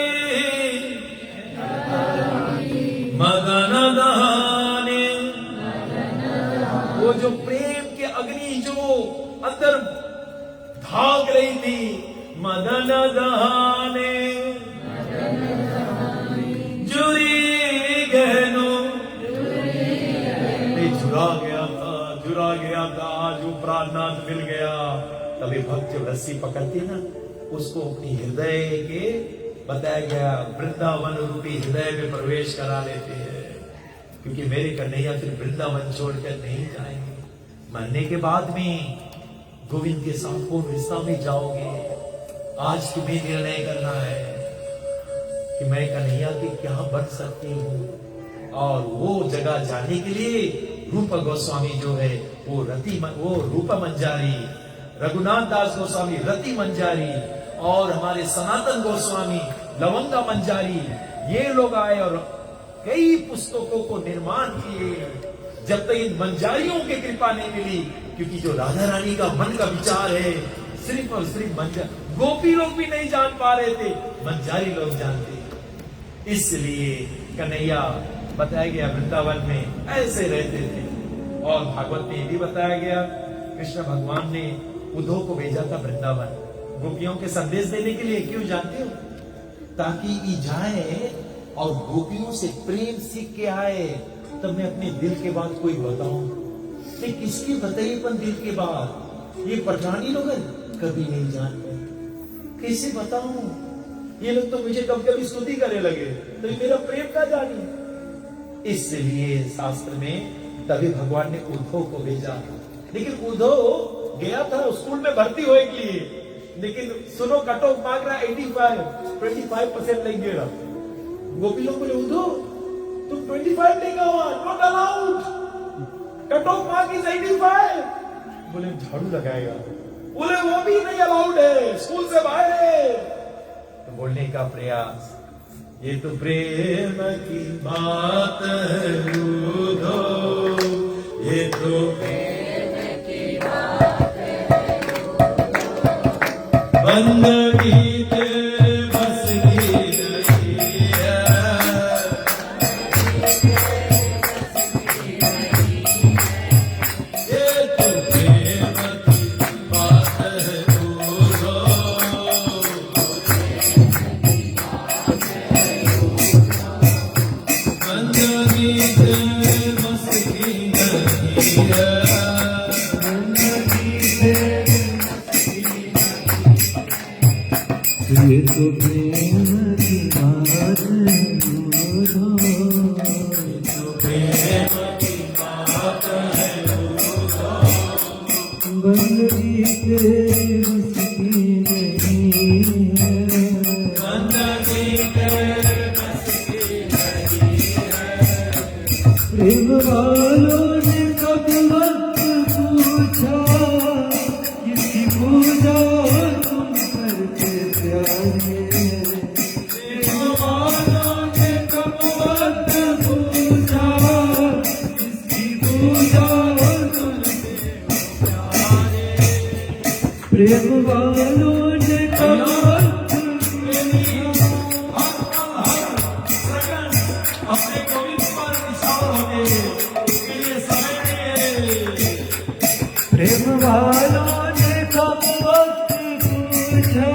मदन दहाने। वो जो प्रेम के अग्नि जो अंदर भाग रही थी, मदन दहाने जुरी गहनो, जुरा गया था, जो प्राणनाथ मिल गया। तभी भक्त जो रस्सी पकड़ती ना, उसको अपनी हृदय के बताया गया वृंदावन रूपी हृदय में प्रवेश करा लेते हैं, क्योंकि मेरे कन्हैया फिर वृंदावन छोड़कर नहीं जाएंगे। मरने के बाद में गोविंद के साथ को रिश्ता में जाओगे। आज तुम्हें निर्णय करना है कि मैं कन्हैया की क्या बन सकती हूँ, और वो जगह जाने के लिए रूप गोस्वामी जो है वो रूप मंजारी, रघुनाथ दास गोस्वामी रति मंजारी, और हमारे सनातन गोस्वामी लवंगा मंजारी, ये लोग आए और कई पुस्तकों को निर्माण किए। जब तक इन मंजारियों की कृपा नहीं मिली, क्योंकि जो राधा रानी का मन का विचार है सिर्फ और सिर्फ मंजार, गोपी लोग भी नहीं जान पा रहे थे, मंजारी लोग जानते। इसलिए कन्हैया बताया गया वृंदावन में ऐसे रहते थे। और भागवत में भी बताया गया कृष्ण भगवान ने उद्धव को भेजा था वृंदावन गोपियों के संदेश देने के लिए। क्यों जानते हो? ताकि ये जाए और गोपियों से प्रेम सीख के आए, तब मैं अपने दिल के बात कोई बताऊं। मैं किसकी बताइएपन दिल के बात, ये पठानी लोग कभी नहीं जानते, कैसे बताऊं? ये लोग तो मुझे कभी कभी स्तुति करने लगे, तो मेरा प्रेम का जानिए। इसलिए शास्त्र में तभी भगवान ने उद्धव को भेजा। लेकिन उद्धव गया था स्कूल में भर्ती होने के लिए, लेकिन सुनो कट ऑफ मांग रहा 85, 25% लेंगे। गोपी लोग बोले उद्धव तुम 25 लेगा, not allowed, cut off mark is 85। बोले झाड़ू लगाएगा, बोले वो भी नहीं अलाउड है, स्कूल से बाहर है। तो बोलने का प्रयास, ये तो प्रेम की बात है उद्धव, ये तो प्रेम की बात है उद्धव, बंदगी के बस की नहीं है, ये तो प्रेम की बात है उद्धव, बंदगी के बस की नहीं है, ये तो प्रेम की बात है उद्धव, तो प्रेम की बात है उद्धव, बंदगी के बस की नहीं है, बंदगी के बस की नहीं है। प्रेम वालों ने कब वक्त पूछा, किसकी पूजा तुम करते प्यारे, प्रेम वालों ने कब वक्त पूछा, किसकी पूजा तुमसे प्यारे, प्रेम वालों ने कब वक्त अपने गोविंद पर निशान होने के लिए समय नहीं है। प्रेम वालों ने कब वक्त पूछा,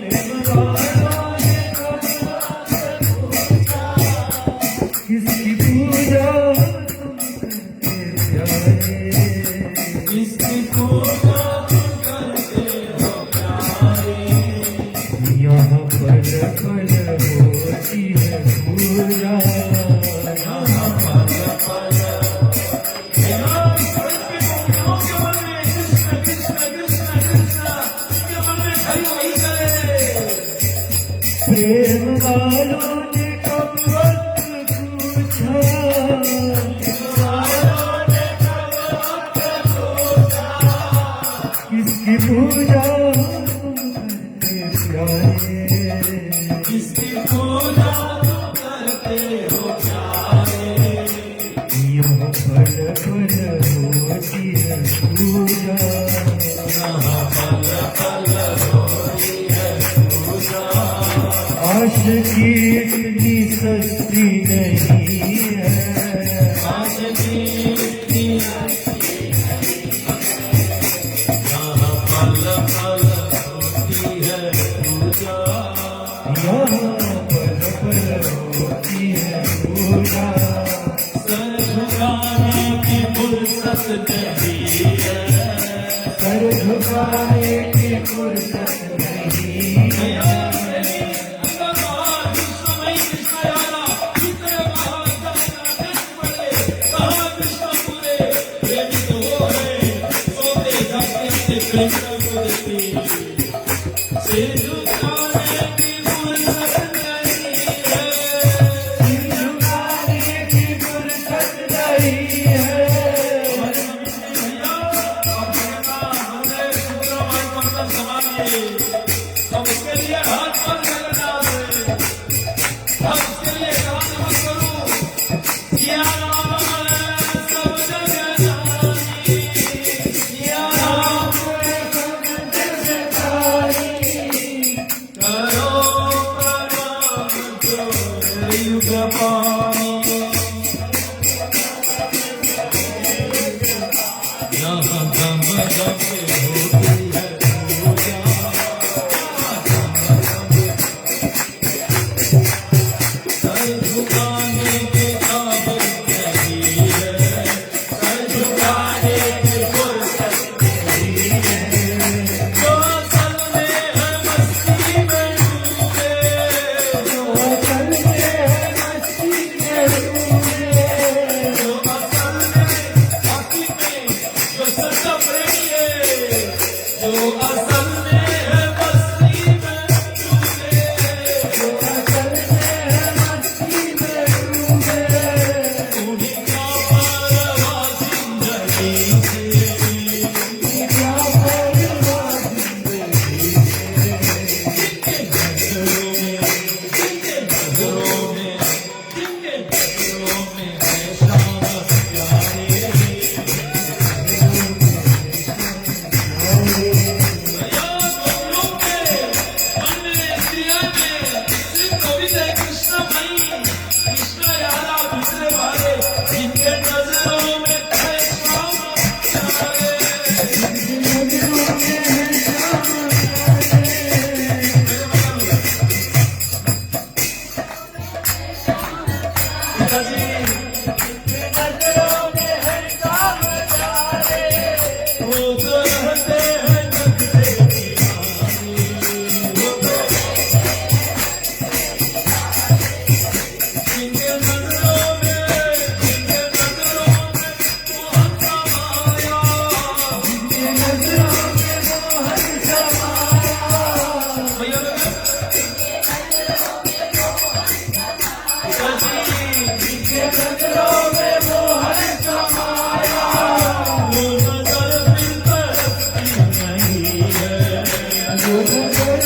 प्रेम वालों ने कब वक्त पूछा, किसकी पूजा तुम करते प्यारे, इसकी पूजा तुम करते हो प्यारे, यहाँ पल पल होती है पूजा, यहाँ पल पल बिना कृष्ण के मन में कृष्ण कृष्ण कृष्ण कृष्ण के मन में हरि वही करे। प्रेम वालों ने कब वक्त पूछा, किसकी पूजा तुम करते प्यारे, इसकी पूजा तुम करते हो प्यारे, यहाँ पल पल होती है पूजा, यहाँ पल पल होती है पूजा, आशिकी इतनी सस्ती नहीं है, आज की इतनी यहाँ पल पल होती है पूजा, यहाँ पल पल होती है पूजा, सर झुकाने की फुर्सत नहीं है, सर झुकाने की फुर्सत नहीं है, झुकाने की फुर्सत नहीं है, हम उसके लिए हाथ पर लगना है, हम उसके लिए काम मत करो। या राम सब जगह जानी, या राम सब जगह जानी,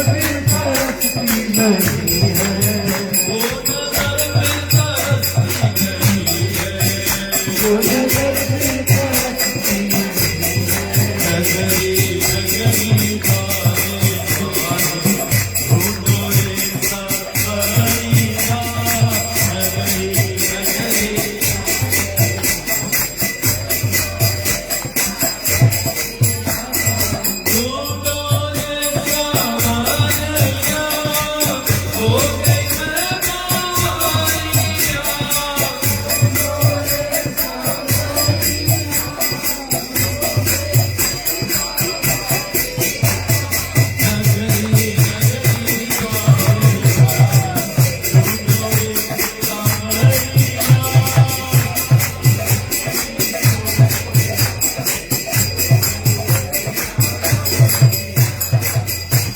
फिर तरसती नहीं है, वो नजर फिर तरसती नहीं है, वो नजर फिर तरसती नहीं है। नगरी नगरी बारे बारे ढूंढो रे सफरिया, नगरी नगरी ढूंढो रे सफरिया, हो गई मैं बावरिया।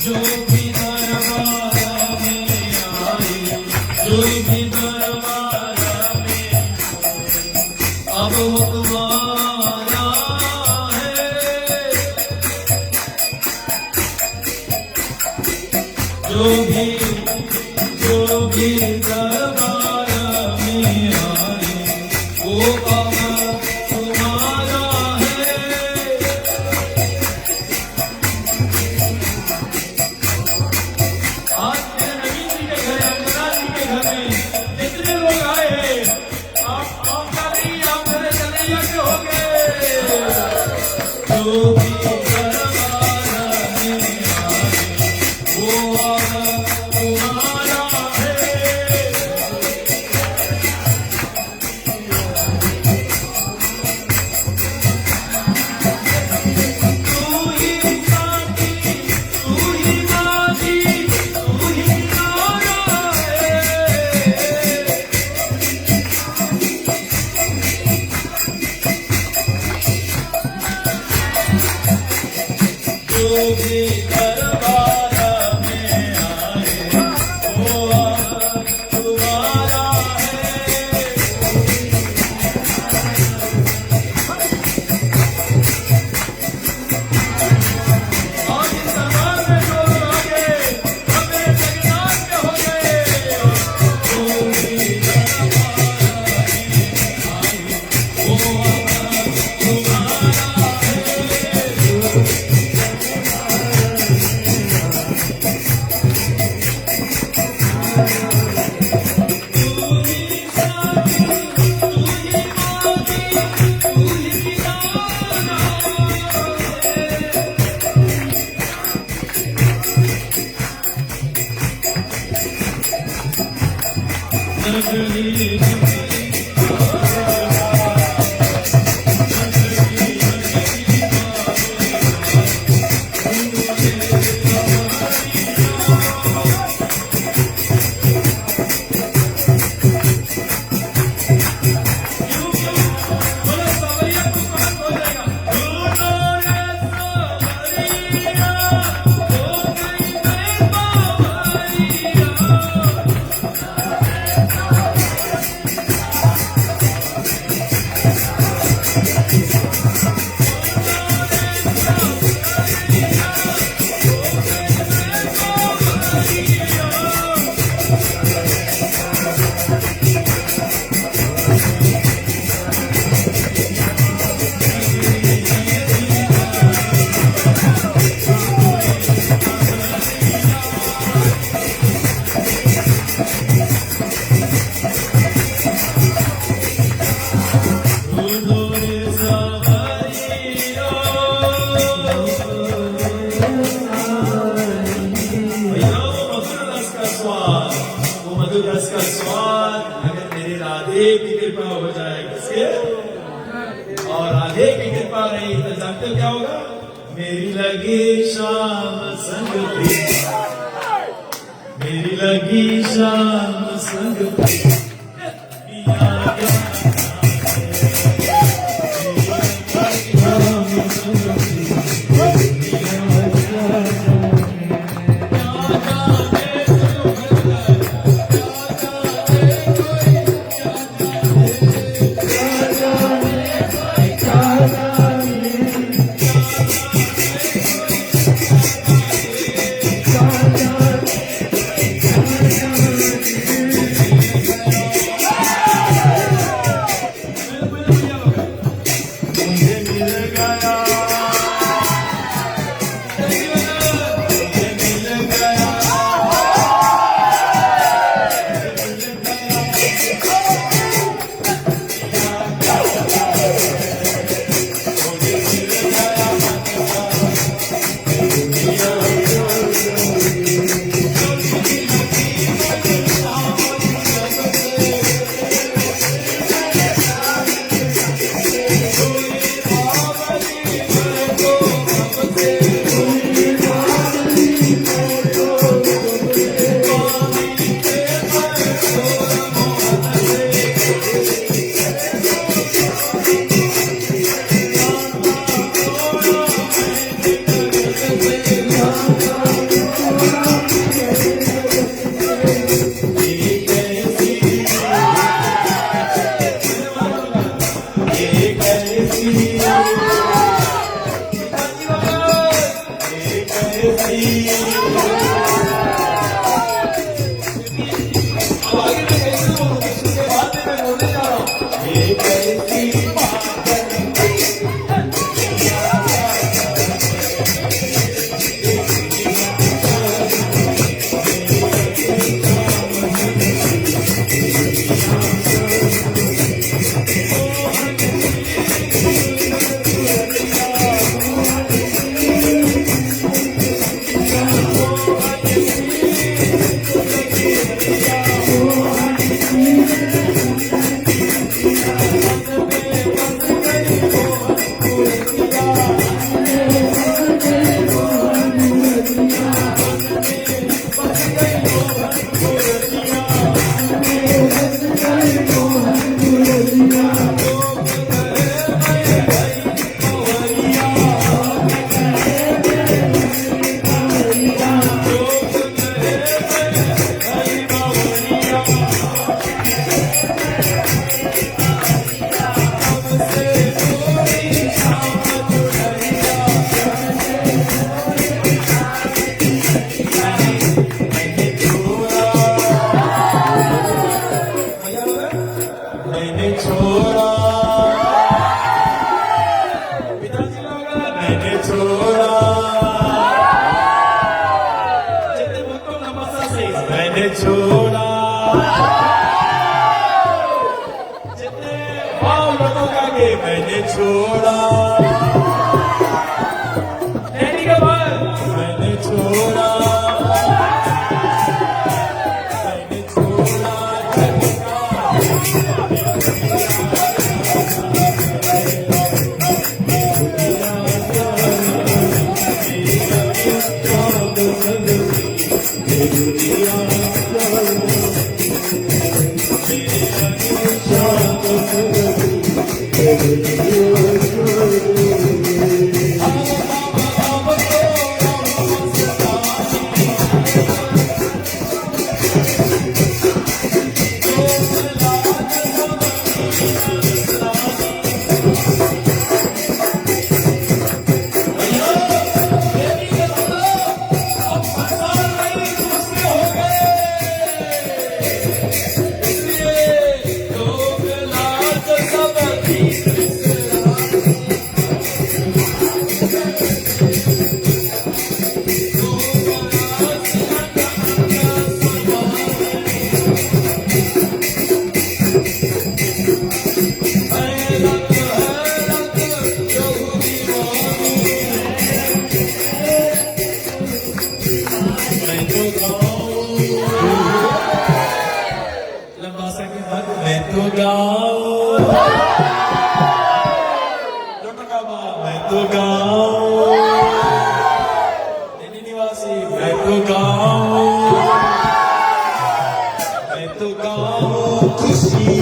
जो भी दरबार में आए, जो भी दरबार में अब वो तुम्हारा है, जो भी दरबार में आए वो अब तुम्हारा है। आज मेरे नवीन जी के घर, अंगनाथ जी के घर में जितने लोग आए हैं, आपका नहीं, आप मेरे कन्हैया के हो गए। जो भी दरबार में आए वो अब तुम्हारा है। तू ही साथी, तू ही माझी, तू ही नारा है। जो भी दरबार में आए वो अब तुम्हारा है। और इस दरबार में जो लोग आ गए, हमें जगन्नाथ के हो गए। जो भी दरबार में आए वो अब तुम्हारा है। जानते हो क्या होगा? मेरी लगी शाम संग तेरी, मेरी लगी शाम संग तेरी, पिया गया Bye. मैंने छोड़ा जितने भाव लोगों का के मैंने छोड़ा डैडी का भाव मैंने छोड़ा मैं तो गाऊं मैं तो गाऊं निवासी मैं तो गाऊं खुशी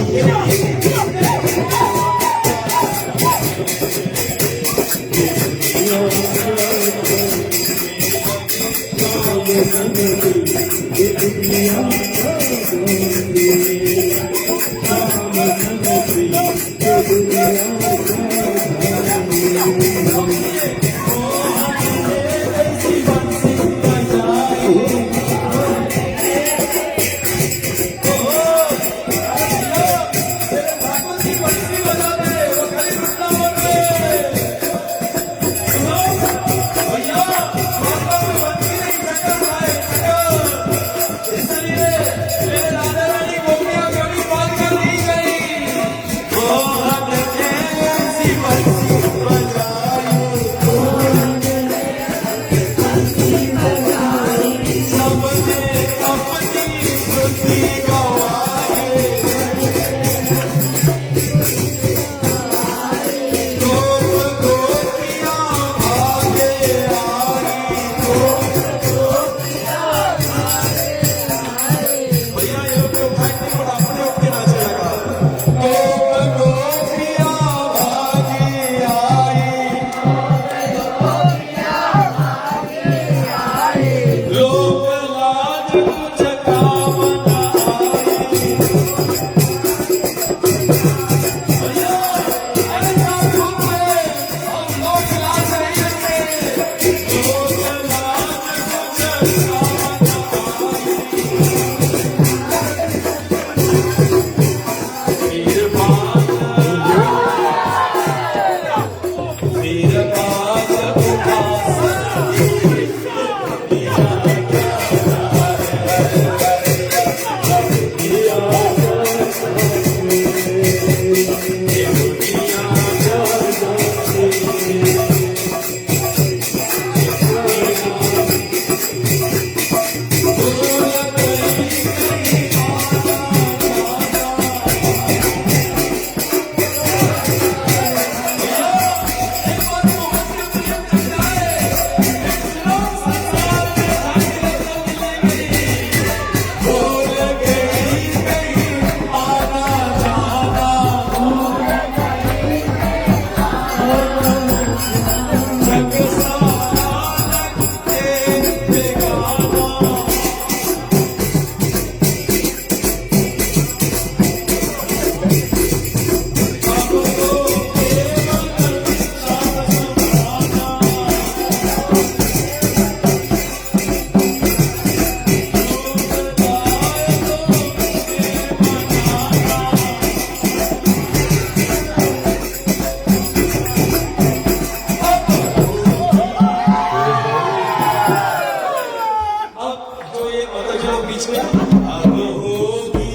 चलो बीच में अब होगी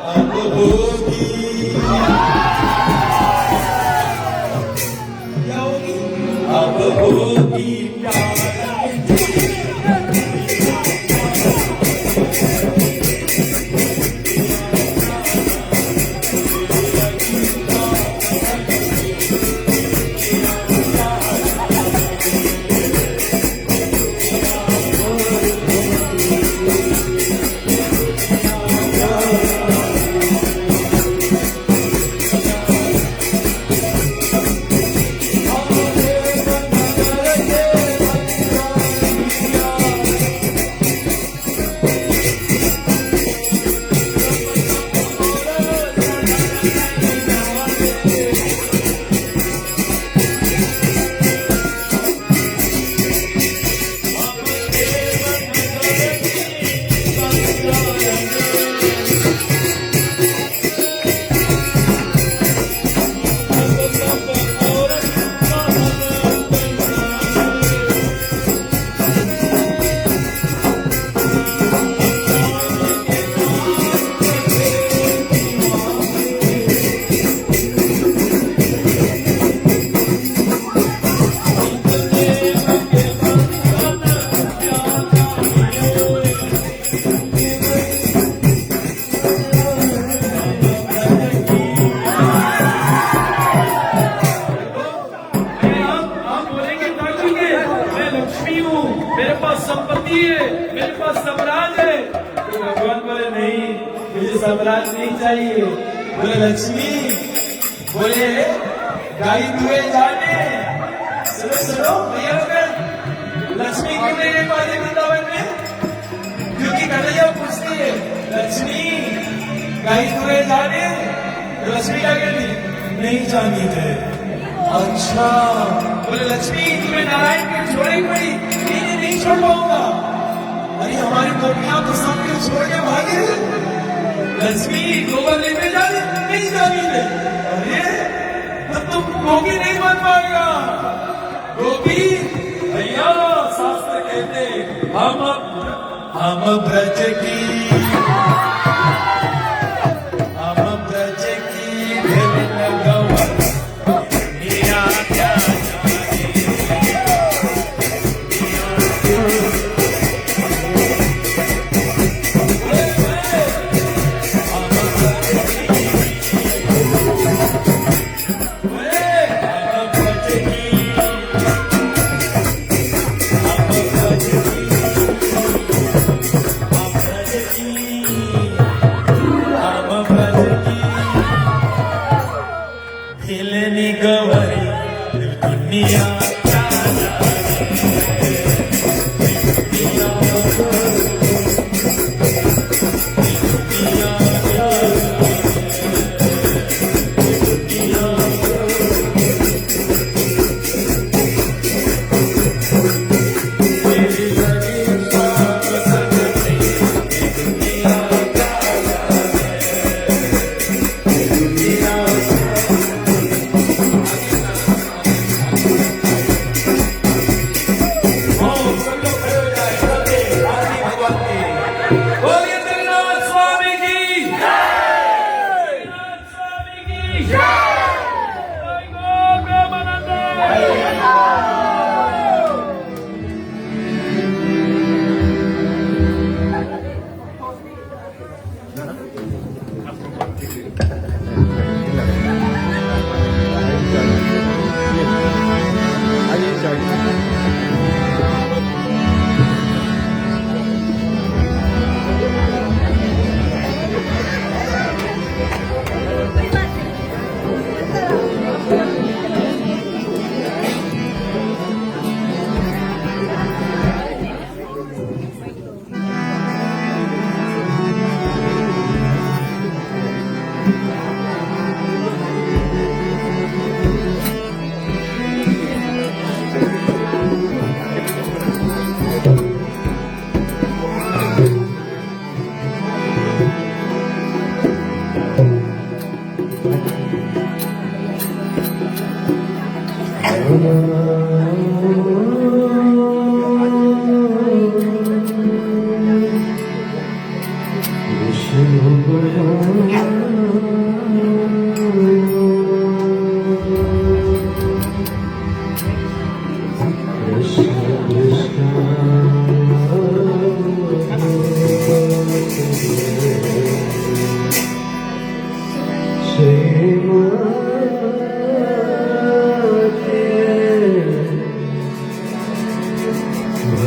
अब होगी क्या होगी अब होगी मेरे पास संपत्ति है, मेरे पास साम्राज्य है। तो भगवान बोले नहीं, मुझे साम्राज्य नहीं चाहिए। बोले लक्ष्मी, बोले गाई दुए जाने। सुनो सुनो भैया लोग, लक्ष्मी क्यों नहीं रह पाती वृंदावन में? क्योंकि कन्हैया पूछती है लक्ष्मी गाई दुए जाने, तो लक्ष्मी क्या कहती? नहीं जानी थे। अच्छा, बोले लक्ष्मी तुम्हें नारायण के छोड़े पड़ी, नहीं छोड़ पाऊंगा। अरे हमारी गोपियां तो सब कुछ छोड़ के भागे। लक्ष्मी गोबर लेने जाने नहीं जानी थे। अरे तब तुम गोपी नहीं बन पाएगा। गोपी भैया शास्त्र कहते हम ब्रज की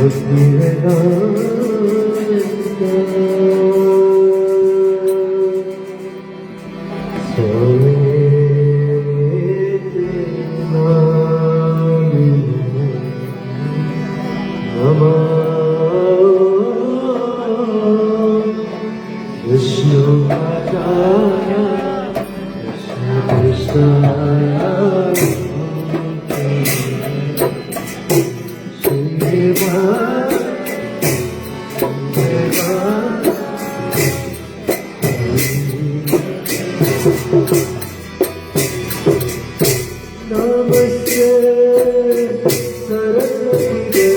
भक्ति नमस्ते सरस्वती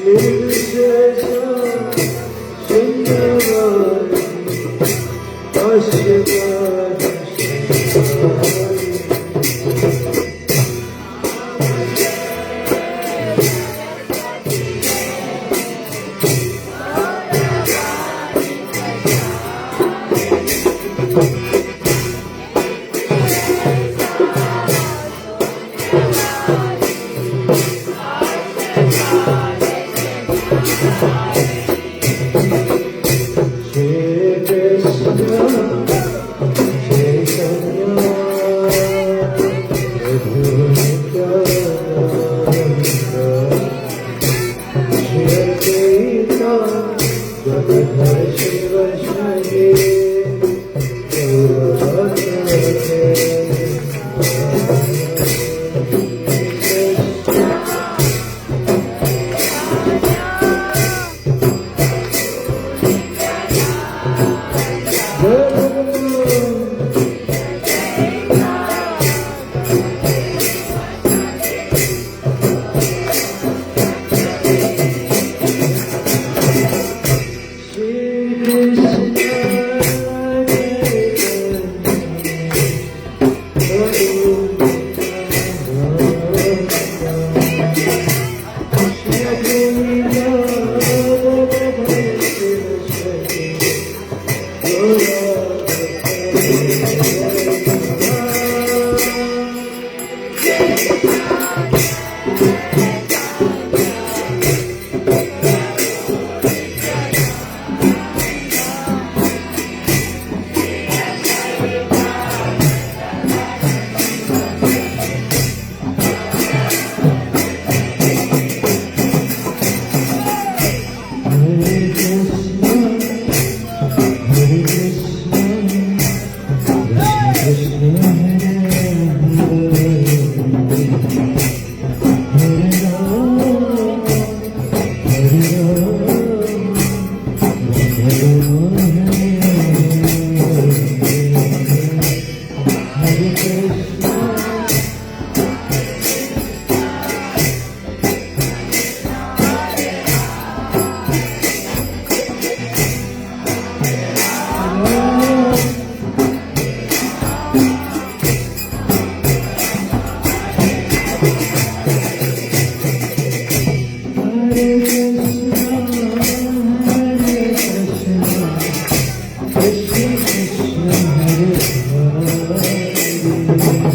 निर्विशेष Krishna Hare Hare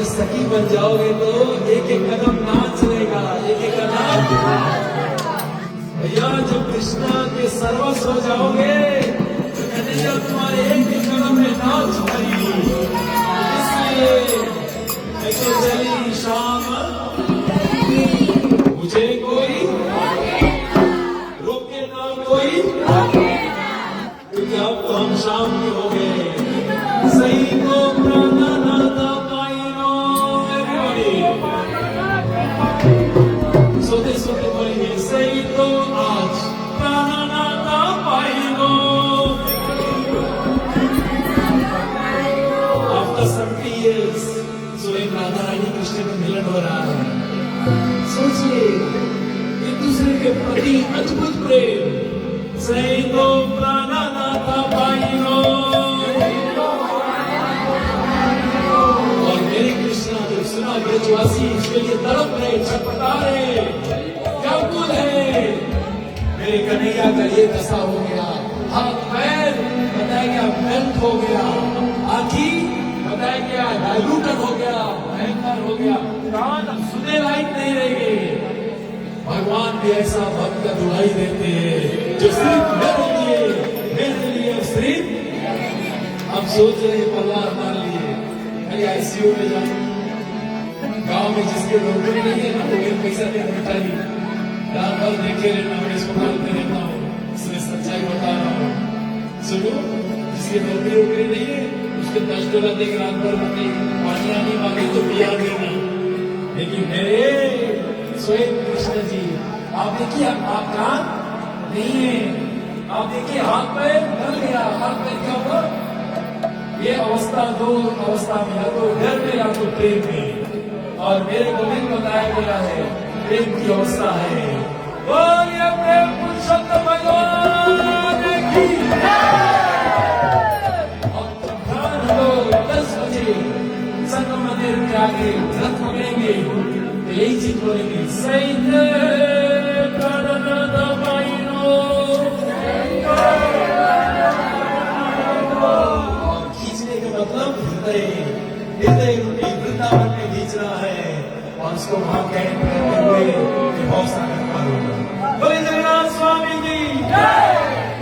सखी बन जाओगे तो एक एक कदम नाच रहेगा, एक एक कदम। भैया जब कृष्णा के सर्वस्व हो जाओगे तो कन्हैया तुम्हारे एक एक कदम में नाच पड़ी। इसलिए मैं तो चली शाम, मुझे कोई रोके ना कोई, क्योंकि अब तो हम शाम के हो गए। सही को प्राणानाथा पाइनो, सोते सोते बोलेंगे सही तो आज प्राणानाथा पाइनो। आफ्टर 70 years स्वयं राधा रानी कृष्ण का मिलन हो रहा है। सोचिए एक दूसरे के प्रति अद्भुत प्रेम। सही तो प्राणानाथा पाइनो। सुना ब्रजवासी इसके लिए तड़प रहे, छटपटा रहे, क्या कुल है मेरे कन्हैया का ये दशा हो गया। हाथ पैर बताया गया, पैर हो गया, आखी बताया क्या डायलूटेड हो गया, भयंकर हो गया, कान अब सुने लायक नहीं रहेंगे। भगवान भी ऐसा भक्त का दुहाई देते हैं जो सिर्फ मेरे लिए सिर्फ हम सोच रहे हैं परिवार हमारे लिए खाली आईसीयू में जाओ। गांव में जिसके डॉक्टर नहीं है ना, वो एक पैसा दे मिठाई रात भर देखे रहना, मैं अस्पताल में रहता हूँ, इसलिए सच्चाई बता रहा हूँ। सुनो, जिसके नौकरी वोकरी नहीं है उसके $10 देकर रात भर पानी आनी मांगे तो पिया देना। लेकिन मेरे स्वयं कृष्ण जी, आप देखिए आप कान नहीं है, आप देखिए हाथ पैर डर गया, हाथ पैर क्या हुआ? ये अवस्था दो अवस्था में, या तो डर में या तो प्रेम में, और मेरे को भी बताया गया है प्रेम की अवस्था है। बोलिए प्रेम पुरुषोत्तम भगवान की। और जब लोग 10 बजे संगम मंदिर के आगे रथ पकड़ेंगे तो यही चीज बोलेंगे, सैन्य प्रणद माइनो। खींचने का मतलब हृदय रूपी वृंदावन में खींचना है, और उसको वहां कैंप करते हुए बहुत सारा करूंगा। बोले जगन्नाथ स्वामी की जय,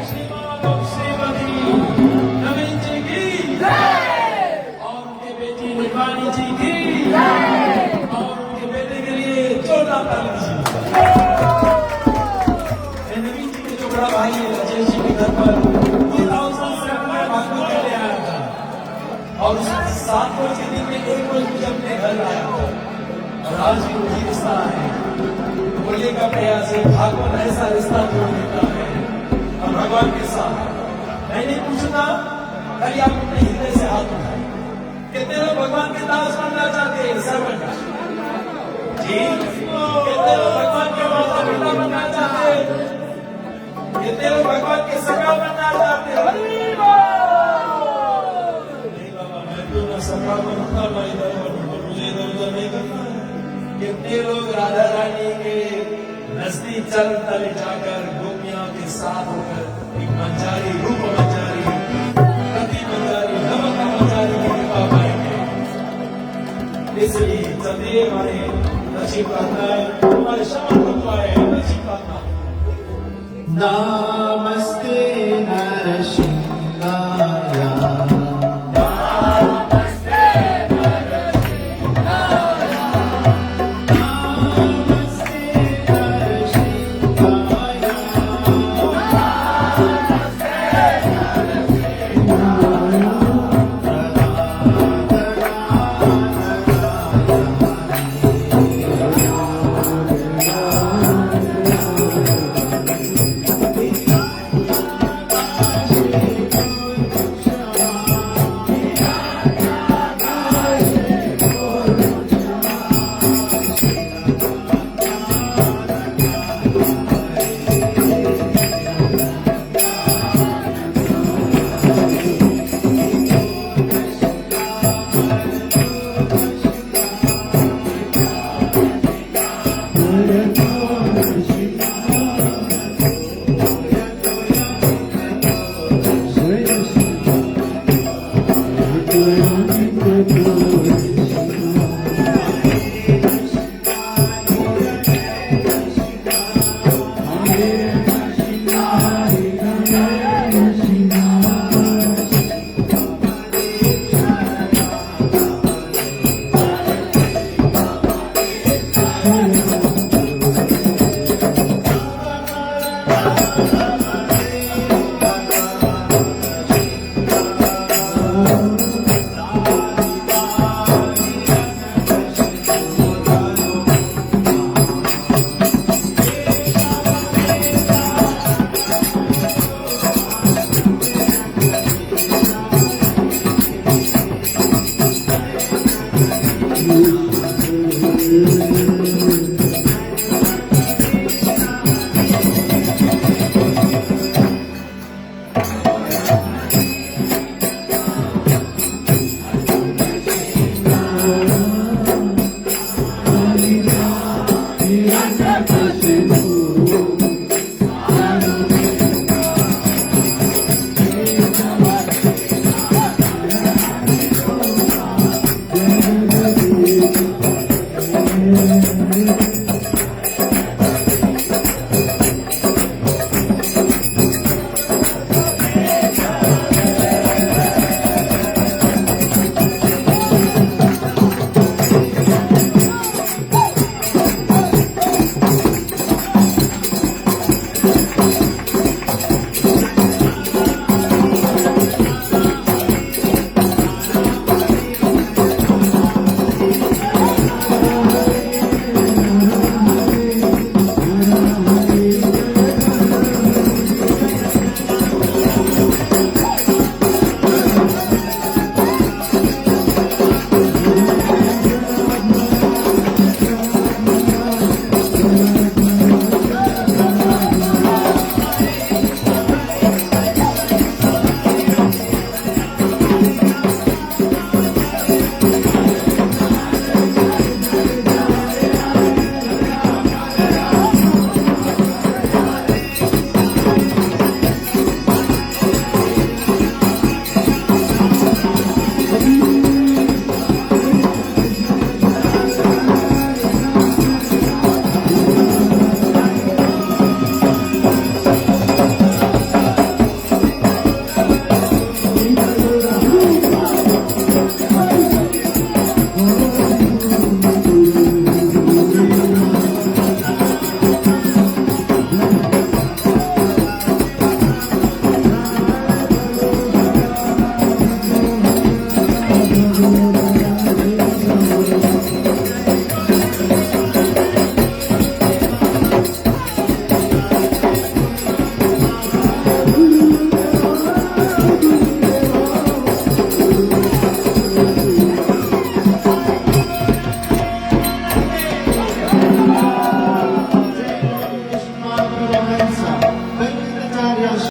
श्रीमान और श्रीमती नवीन जी की जय, और उनके बेटी निर्वाणी जी की जय, और उनके बेटे के लिए जोरदार ताली दीजिए। नवीन जी के जो बड़ा भाई है राजेश जी के घर पर 2007 में भागवत करने आया था, और उस 7 रोज के दिन में 1 रोज मुझे अपने घर आया था, और आज भी वही रिश्ता है। बोलने का प्रयास है, भागवत ऐसा रिश्ता जोड़ देता है और भगवान के साथ। मैंने पूछना कल आप अपने हृदय से हाथ उठाए, कितने लोग भगवान के दास बनना चाहते हैं? सर्वंट जी, कितने लोग भगवान के माता पिता बनना चाहते हैं? कितने लोग भगवान के सखा बनना चाहते हैं? नहीं बाबा, मैं तो ना सखा बनता ना इधर बनूंगा, मुझे इधर उधर नहीं करना है। कितने लोग राधा रानी के नजदीक चरण तले जाकर गोपियां के साथ होकर एक मंजारी, रूप मंजारी, गति मंजारी, नमक मंजारी की कृपा पाएंगे। इसलिए जल्दी हमारे नसीब प्रार्थना है, हमारे शमन पाए नसीब प्रार्थना। नाम